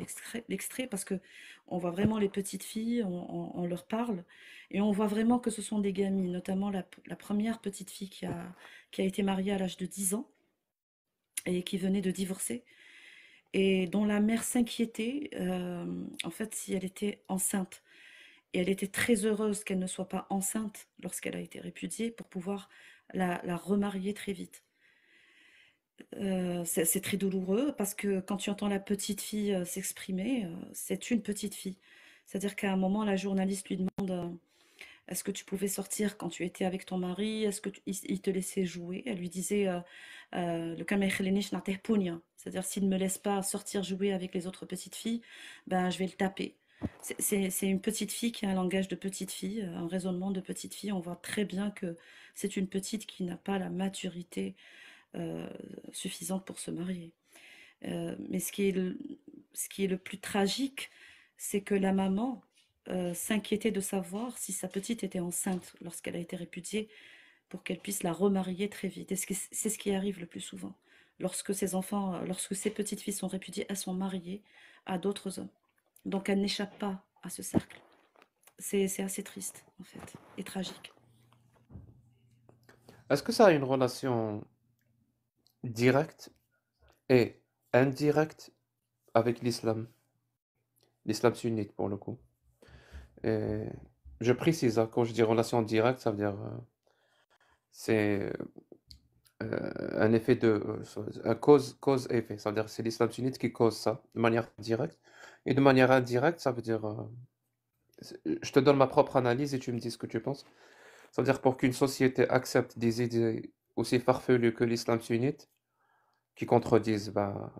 l'extrait parce que on voit vraiment les petites filles, on leur parle et on voit vraiment que ce sont des gamines, notamment la première petite fille qui a été mariée à l'âge de 10 ans et qui venait de divorcer et dont la mère s'inquiétait en fait si elle était enceinte. Et elle était très heureuse qu'elle ne soit pas enceinte lorsqu'elle a été répudiée pour pouvoir la remarier très vite. C'est très douloureux parce que quand tu entends la petite fille s'exprimer, c'est une petite fille. C'est-à-dire qu'à un moment, la journaliste lui demande est-ce que tu pouvais sortir quand tu étais avec ton mari? Est-ce que il te laissait jouer? Elle lui disait le kama yakhlinish na'tih pounia. C'est-à-dire s'il ne me laisse pas sortir jouer avec les autres petites filles, ben je vais le taper. C'est une petite fille qui a un langage de petite fille, un raisonnement de petite fille. On voit très bien que c'est une petite qui n'a pas la maturité euh, suffisante pour se marier. Mais ce qui est le plus tragique, c'est que la maman s'inquiétait de savoir si sa petite était enceinte lorsqu'elle a été répudiée pour qu'elle puisse la remarier très vite. Et c'est ce qui arrive le plus souvent. Lorsque ces enfants, lorsque ces petites filles sont répudiées, elles sont mariées à d'autres hommes. Donc elles n'échappent pas à ce cercle. C'est assez triste, en fait, et tragique. Est-ce que ça a une relation directe et indirecte avec l'islam sunnite pour le coup? Et je précise, hein, quand je dis relation directe, ça veut dire c'est un effet un cause-effet. Ça veut dire que c'est l'islam sunnite qui cause ça de manière directe. Et de manière indirecte, ça veut dire, je te donne ma propre analyse et tu me dis ce que tu penses. Ça veut dire pour qu'une société accepte des idées aussi farfelues que l'islam sunnite, qui contredisent bah,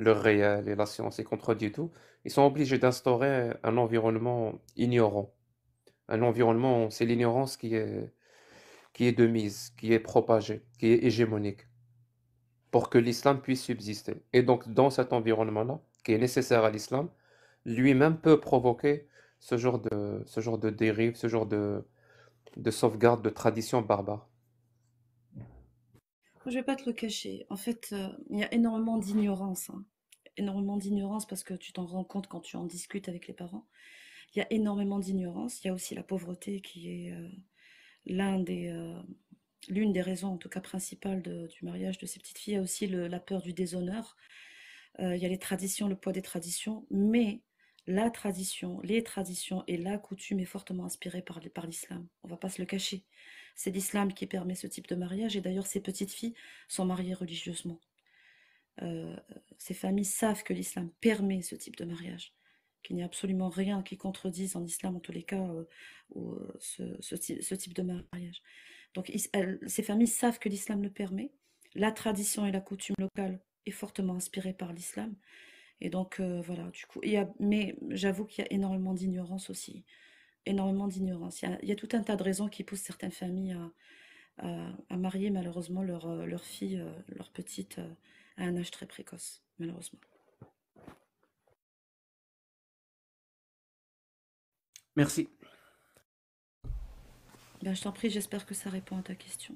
le réel et la science et contredit tout, ils sont obligés d'instaurer un environnement ignorant. Un environnement, c'est l'ignorance qui est de mise, qui est propagée, qui est hégémonique, pour que l'islam puisse subsister. Et donc, dans cet environnement-là, qui est nécessaire à l'islam, lui-même peut provoquer ce genre de dérive, ce genre de sauvegarde de traditions barbares. Je vais pas te le cacher. En fait, il y a énormément d'ignorance, hein. Énormément d'ignorance parce que tu t'en rends compte quand tu en discutes avec les parents. Il y a énormément d'ignorance. Il y a aussi la pauvreté qui est l'un des, l'une des raisons, en tout cas principales, du mariage de ces petites filles. Il y a aussi la peur du déshonneur. Il y a les traditions, le poids des traditions, mais la tradition, les traditions et la coutume est fortement inspirée par l'islam. On ne va pas se le cacher. C'est l'islam qui permet ce type de mariage et d'ailleurs ces petites filles sont mariées religieusement. Euh, Ces familles savent que l'islam permet ce type de mariage, qu'il n'y a absolument rien qui contredise en islam, en tous les cas, ce type de mariage. Donc ces familles savent que l'islam le permet. La tradition et la coutume locale est fortement inspirée par l'islam. Et donc, voilà, du coup, mais j'avoue qu'il y a énormément d'ignorance aussi. Énormément d'ignorance. Il y a tout un tas de raisons qui poussent certaines familles à marier malheureusement leur fille, leur petite, à un âge très précoce, malheureusement. Merci. Ben, je t'en prie, j'espère que ça répond à ta question.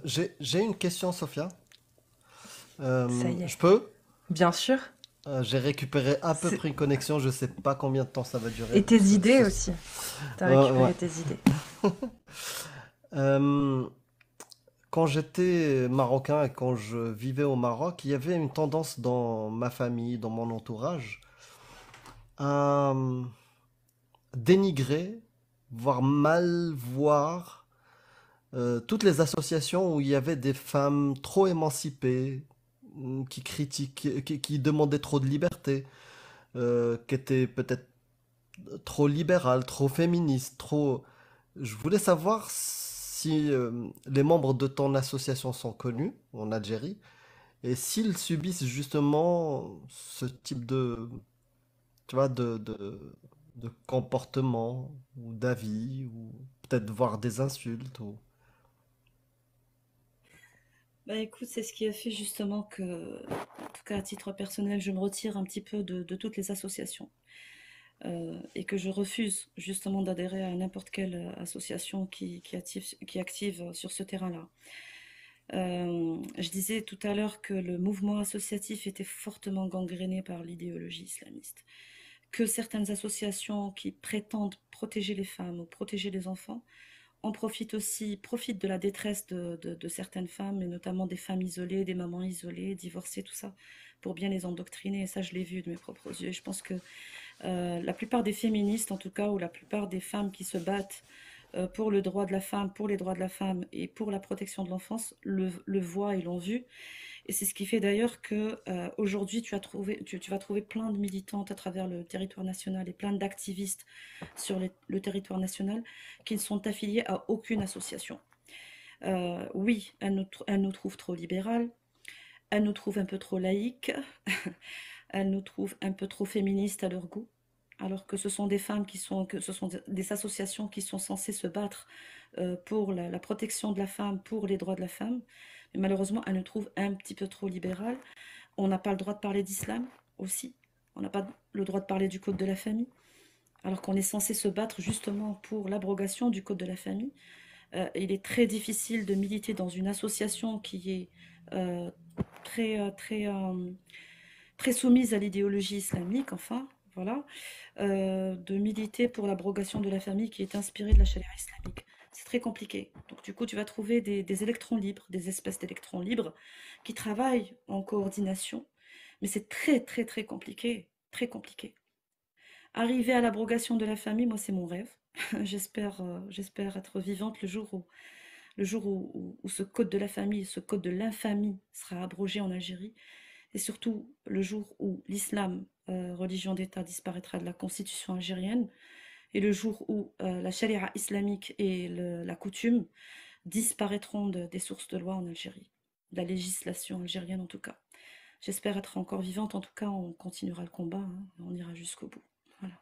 J'ai une question, Sophia. Ça y est. Je peux? Bien sûr. J'ai récupéré à peu C'est- près une connexion, je sais pas combien de temps ça va durer. Et tes idées Ce- aussi. T'as Ouais, récupéré ouais. tes idées. Euh, Quand j'étais marocain et quand je vivais au Maroc, il y avait une tendance dans ma famille, dans mon entourage, à dénigrer, voire mal voir toutes les associations où il y avait des femmes trop émancipées, qui critiquaient, qui demandaient trop de liberté, qui étaient peut-être trop libérales, trop féministes, trop... Je voulais savoir si les membres de ton association sont connus en Algérie et s'ils subissent justement ce type de, tu vois, de comportement ou d'avis ou peut-être voir des insultes ou... Bah écoute, c'est ce qui a fait justement que, en tout cas à titre personnel, je me retire un petit peu de toutes les associations. Et que je refuse justement d'adhérer à n'importe quelle association qui est active sur ce terrain-là. Je disais tout à l'heure que le mouvement associatif était fortement gangréné par l'idéologie islamiste, que certaines associations qui prétendent protéger les femmes ou protéger les enfants en profitent de la détresse de certaines femmes, et notamment des femmes isolées, des mamans isolées, divorcées, tout ça, pour bien les endoctriner. Et ça, je l'ai vu de mes propres yeux. Et je pense que la plupart des féministes, en tout cas, ou la plupart des femmes qui se battent pour le droit de la femme, pour les droits de la femme et pour la protection de l'enfance, le voient et l'ont vu. Et c'est ce qui fait d'ailleurs que aujourd'hui, tu vas trouver plein de militantes à travers le territoire national et plein d'activistes sur le territoire national qui ne sont affiliés à aucune association. Oui, elles nous trouvent trop libérales, elles nous trouvent un peu trop laïques, elles nous trouvent un peu trop féministes à leur goût, alors que ce sont des femmes que ce sont des associations qui sont censées se battre pour la protection de la femme, pour les droits de la femme. Mais malheureusement, elles nous trouvent un petit peu trop libérales. On n'a pas le droit de parler d'islam aussi. On n'a pas le droit de parler du code de la famille, alors qu'on est censé se battre justement pour l'abrogation du code de la famille. Il est très difficile de militer dans une association qui est euh, très, très soumise à l'idéologie islamique, enfin, voilà, de militer pour l'abrogation de la famille qui est inspirée de la charia islamique. C'est très compliqué. Donc du coup, tu vas trouver des électrons libres, des espèces d'électrons libres qui travaillent en coordination, mais c'est très, très, très compliqué, très compliqué. Arriver à l'abrogation de la famille, moi, c'est mon rêve. J'espère être vivante le jour où ce code de la famille, ce code de l'infamie sera abrogé en Algérie, et surtout le jour où l'islam, religion d'État, disparaîtra de la constitution algérienne, et le jour où la charia islamique et la coutume disparaîtront des sources de loi en Algérie. la législation algérienne en tout cas. J'espère être encore vivante, en tout cas on continuera le combat, hein, on ira jusqu'au bout. Voilà.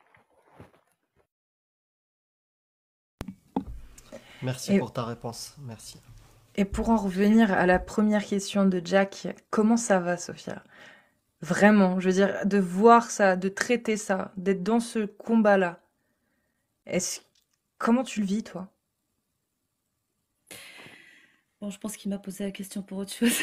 Merci Et, pour ta réponse. Merci. et pour en revenir à la première question de Jack, comment ça va, Sophia? Vraiment, je veux dire, de voir ça, de traiter ça, d'être dans ce combat-là. Est-ce, comment tu le vis, toi? Bon, je pense qu'il m'a posé la question pour autre chose.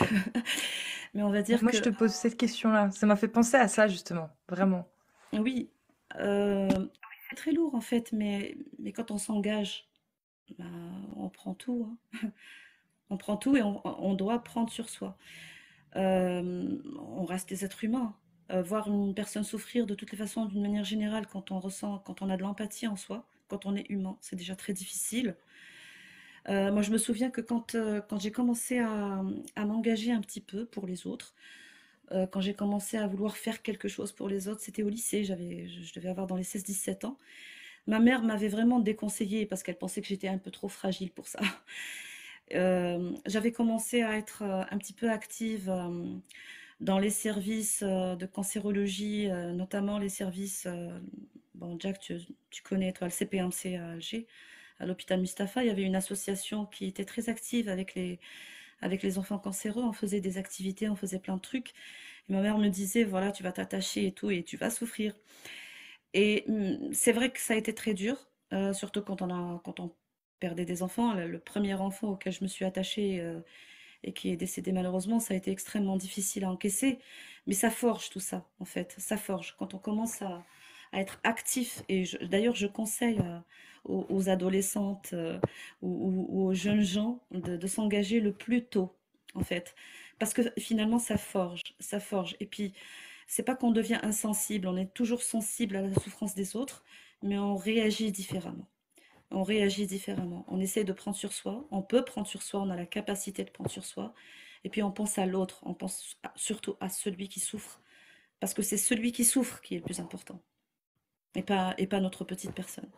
Mais on va dire Moi, je que te pose cette question-là. Ça m'a fait penser à ça, justement. Vraiment. oui, c'est très lourd en fait, mais quand on s'engage, bah, on prend tout, hein. On prend tout et on doit prendre sur soi. On reste des êtres humains. Voir une personne souffrir de toutes les façons, d'une manière générale, quand on a de l'empathie en soi, quand on est humain, c'est déjà très difficile. Moi, je me souviens que quand j'ai commencé à m'engager un petit peu pour les autres, quand j'ai commencé à vouloir faire quelque chose pour les autres, c'était au lycée, je devais avoir dans les 16-17 ans. Ma mère m'avait vraiment déconseillée parce qu'elle pensait que j'étais un peu trop fragile pour ça. J'avais commencé à être un petit peu active dans les services de cancérologie, notamment les services, bon Jack, tu connais toi le CPMC à Alger, à l'hôpital Mustapha, il y avait une association qui était très active avec les enfants cancéreux, on faisait des activités, on faisait plein de trucs. Et ma mère me disait, voilà, tu vas t'attacher et tout, et tu vas souffrir. Et c'est vrai que ça a été très dur, surtout quand on perdait des enfants. Le premier enfant auquel je me suis attachée et qui est décédé malheureusement, ça a été extrêmement difficile à encaisser. Mais ça forge tout ça, en fait. Ça forge. Quand on commence à être actif, et d'ailleurs, je conseille aux adolescentes ou aux jeunes gens de s'engager le plus tôt, en fait. Parce que finalement, ça forge, ça forge. Et puis, c'est pas qu'on devient insensible, on est toujours sensible à la souffrance des autres, mais on réagit différemment. On réagit différemment. On essaie de prendre sur soi, on peut prendre sur soi, on a la capacité de prendre sur soi, et puis on pense à l'autre, on pense surtout à celui qui souffre, parce que c'est celui qui souffre qui est le plus important, et pas notre petite personne.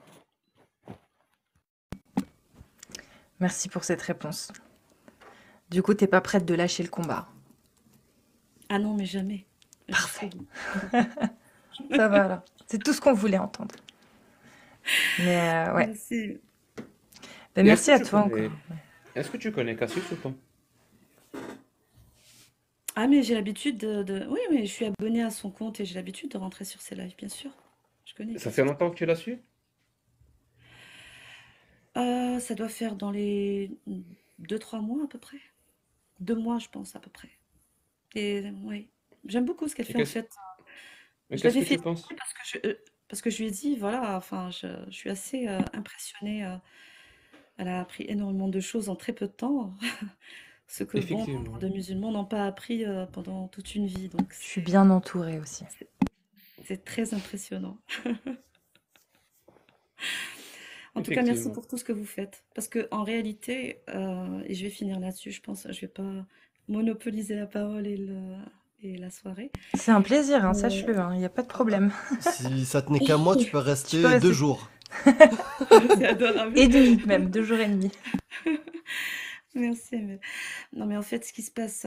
Merci pour cette réponse. Du coup, t'es pas prête de lâcher le combat. Ah non, mais jamais. Parfait. Ça va alors. C'est tout ce qu'on voulait entendre. Mais ouais. Merci. Ben, Et merci à toi encore. est-ce que tu connais Cassius ou pas? Ah mais j'ai l'habitude Oui, mais je suis abonnée à son compte et j'ai l'habitude de rentrer sur ses lives, bien sûr. Je connais. Ça fait longtemps que tu l'as su? Ça doit faire dans les 2-3 mois à peu près. 2 mois, je pense, à peu près. Et oui, j'aime beaucoup ce qu'elle Et fait en fait. Mais Je qu'est-ce l'avais que tu fait penses? parce que je lui ai dit, voilà, enfin, je suis assez impressionnée. Elle a appris énormément de choses en très peu de temps, ce que bon Effectivement. nombre de musulmans n'ont pas appris pendant toute une vie. Donc Je suis bien entourée aussi. c'est très impressionnant. En tout cas, merci Effectivement. pour tout ce que vous faites. Parce que en réalité, et je vais finir là-dessus, je pense, je vais pas monopoliser la parole et la soirée. C'est un plaisir, hein, Euh, sache-le, il n'y a pas de problème. Si ça tenait qu'à moi, tu peux Tu peux rester rester 2 jours. C'est adorable. et demi même, 2 jours et demi. Merci. Non, mais en fait, ce qui se passe,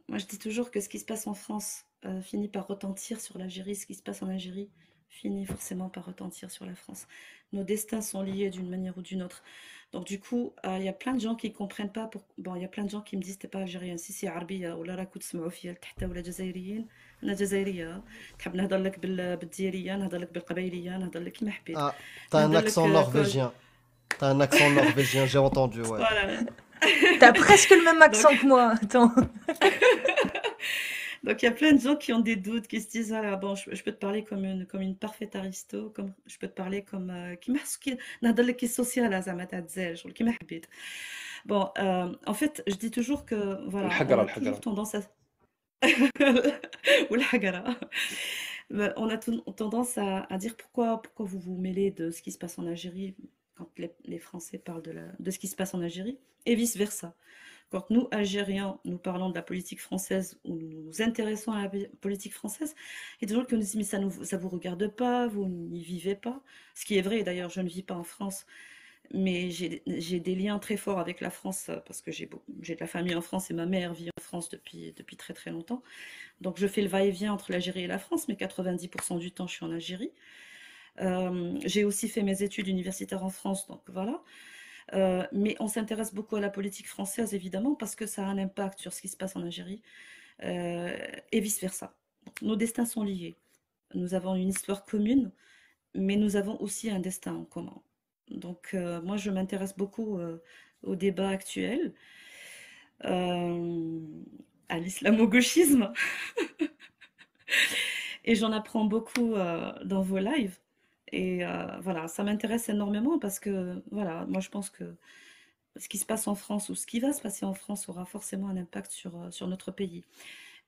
moi je dis toujours que ce qui se passe en France finit par retentir sur l'Algérie, ce qui se passe en Algérie finit forcément par retentir sur la France. Nos destins sont liés d'une manière ou d'une autre. Donc du coup, il y a plein de gens qui comprennent pas. Bon, il y a plein de gens qui me disent t'es pas algérienne. Si c'est عربية ولا راكو تسمعوا فيا تحت ولا جزائريين. أنا جزائرية. تحب نهضر لك بالجزائرية، نهضر لك بالقبايلية، نهضر لك كيما حبيت. Ah, t'as un نهضر لك accent norvégien. T'as un accent norvégien, j'ai entendu, ouais. voilà. T'as presque le même accent Donc, que moi. Attends. Donc il y a plein de gens qui ont des doutes, qui se disent, ah bon, je peux te parler comme une parfaite aristo, comme je peux te parler comme نهضر لك كي social زعما تاع الجزائر شغل كيما حبيت. Bon, en fait, je dis toujours que voilà, on الحقرة a toujours الحقرة. tendance à والحقرة. On a tendance à dire pourquoi vous vous mêlez de ce qui se passe en Algérie quand les Français parlent de ce qui se passe en Algérie et vice-versa. Quand nous, Algériens, nous parlons de la politique française ou nous nous intéressons à la politique française, il y a des gens qui nous disent mais ça vous regarde pas, vous n'y vivez pas. Ce qui est vrai, d'ailleurs, je ne vis pas en France, Mais j'ai des liens très forts avec la France parce que j'ai de la famille en France et ma mère vit en France depuis très très longtemps. Donc je fais le va-et-vient entre l'Algérie et la France, mais 90% du temps je suis en Algérie. J'ai aussi fait mes études universitaires en France, donc voilà. Mais on s'intéresse beaucoup à la politique française, évidemment, parce que ça a un impact sur ce qui se passe en Algérie, et vice-versa. Nos destins sont liés. Nous avons une histoire commune, mais nous avons aussi un destin en commun. Donc, moi, je m'intéresse beaucoup au débat actuel, euh, à l'islamo-gauchisme, et j'en apprends beaucoup dans vos lives. Et voilà, ça m'intéresse énormément parce que, voilà, moi, je pense que ce qui se passe en France ou ce qui va se passer en France aura forcément un impact sur notre pays.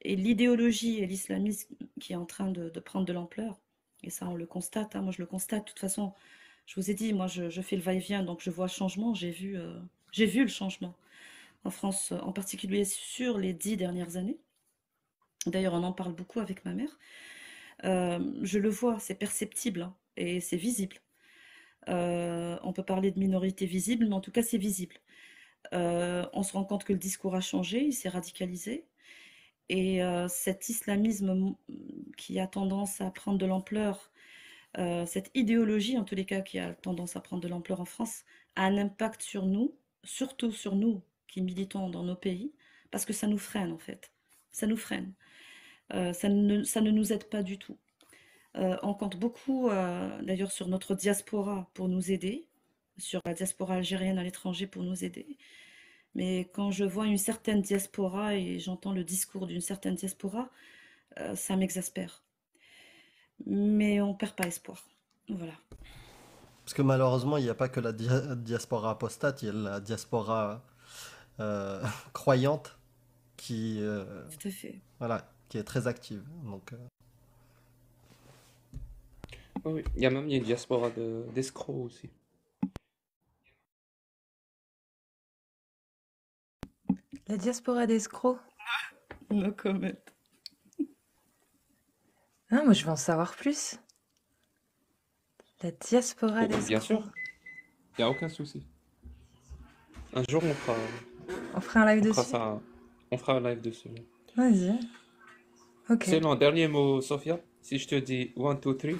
Et l'idéologie et l'islamisme qui est en train de prendre de l'ampleur, et ça on le constate, hein, moi je le constate, de toute façon, je vous ai dit, moi je fais le va-et-vient, donc je vois le changement, j'ai vu le changement en France, en particulier sur les 10 dernières années. D'ailleurs, on en parle beaucoup avec ma mère. Je le vois, c'est perceptible hein, et c'est visible. On peut parler de minorité visible, mais en tout cas c'est visible. On se rend compte que le discours a changé, il s'est radicalisé. Et cet islamisme qui a tendance à prendre de l'ampleur, cette idéologie en tous les cas qui a tendance à prendre de l'ampleur en France, a un impact sur nous, surtout sur nous qui militons dans nos pays, parce que ça nous freine en fait. Ça nous freine. Ça ne nous aide pas du tout. On compte beaucoup d'ailleurs sur notre diaspora pour nous aider, sur la diaspora algérienne à l'étranger pour nous aider. Mais quand je vois une certaine diaspora et j'entends le discours d'une certaine diaspora, ça m'exaspère. Mais on perd pas espoir. Voilà. Parce que malheureusement, il n'y a pas que la diaspora apostate, il y a la diaspora euh, croyante qui, Tout à fait. voilà, qui est très active. Donc, Oui, oui. Il y a même une diaspora d'escrocs aussi. La diaspora d'escrocs. No comment. Ah, moi, je veux en savoir plus. La diaspora Oh, bien d'escrocs. sûr, il n'y a aucun souci. Un jour, On fera un live on fera dessus? ça, on fera un live dessus. Vas-y. Ok. Sinon, un dernier mot, Sophia. Si je te dis 1, 2, 3,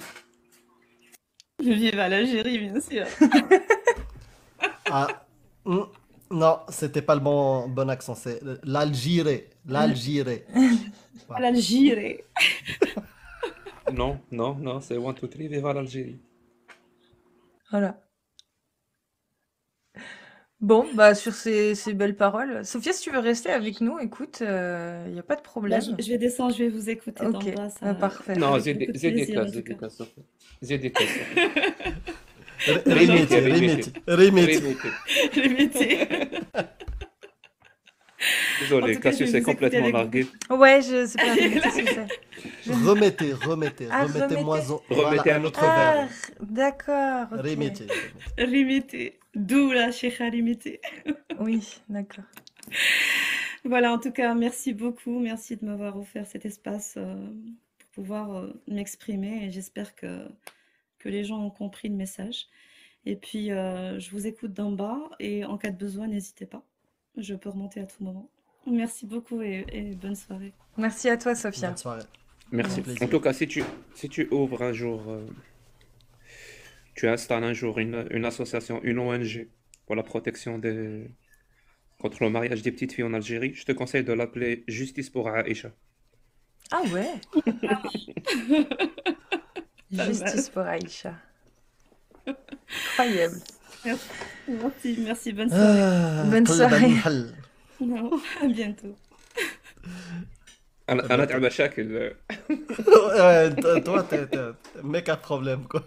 Je vive à l'Algérie, bien sûr. ah, non, c'était pas le bon accent, c'est l'Algérie. L'Algérie. Voilà. L'Algérie. non, non, non, c'est 1, 2, 3, viva l'Algérie. Voilà. Bon, bah sur ces belles paroles. Sophia, si tu veux rester avec nous, écoute, il n'y a pas de Là, problème. je vais descendre, je vais vous écouter d'en Ok, bas. parfait. Non, Avec beaucoup de plaisir, en tout cas. ZDK, Sophia. ZDK, Sophia. Rimiti, Rimiti, rimiti, rimiti. Rimiti. Je m'étais. En Désolé, tout cas, je vais Cassius est vous écouter complètement avec largué. Ouais, je sais pas qu'est-ce que c'est. Remettez, Ah, remettez-moi remettez. voilà Remettez un un autre autre Ah, verre. d'accord, ok. Rimiti. Rimité. D'où la Cheikha Rimité. Oui, d'accord. Voilà, en tout cas, merci beaucoup. Merci de m'avoir offert cet espace pour pouvoir m'exprimer. Et j'espère que les gens ont compris le message. Et puis, je vous écoute d'en bas. Et en cas de besoin, n'hésitez pas. Je peux remonter à tout moment. Merci beaucoup et bonne soirée. Merci à toi, Sophia. Bonne soirée. Merci. Plaisir. En tout cas, si tu ouvres un jour, tu installes un jour une association, une ONG pour la protection contre le mariage des petites filles en Algérie, je te conseille de l'appeler Justice pour Aïcha. Ah ouais, Pas justice pour Aïcha. Incroyable. Merci, merci, bonne soirée. Bonne طلب soirée. المحل. Non, à bientôt. أنا تعب مشاكل. Ouais, toi, t'es mec à problème, quoi.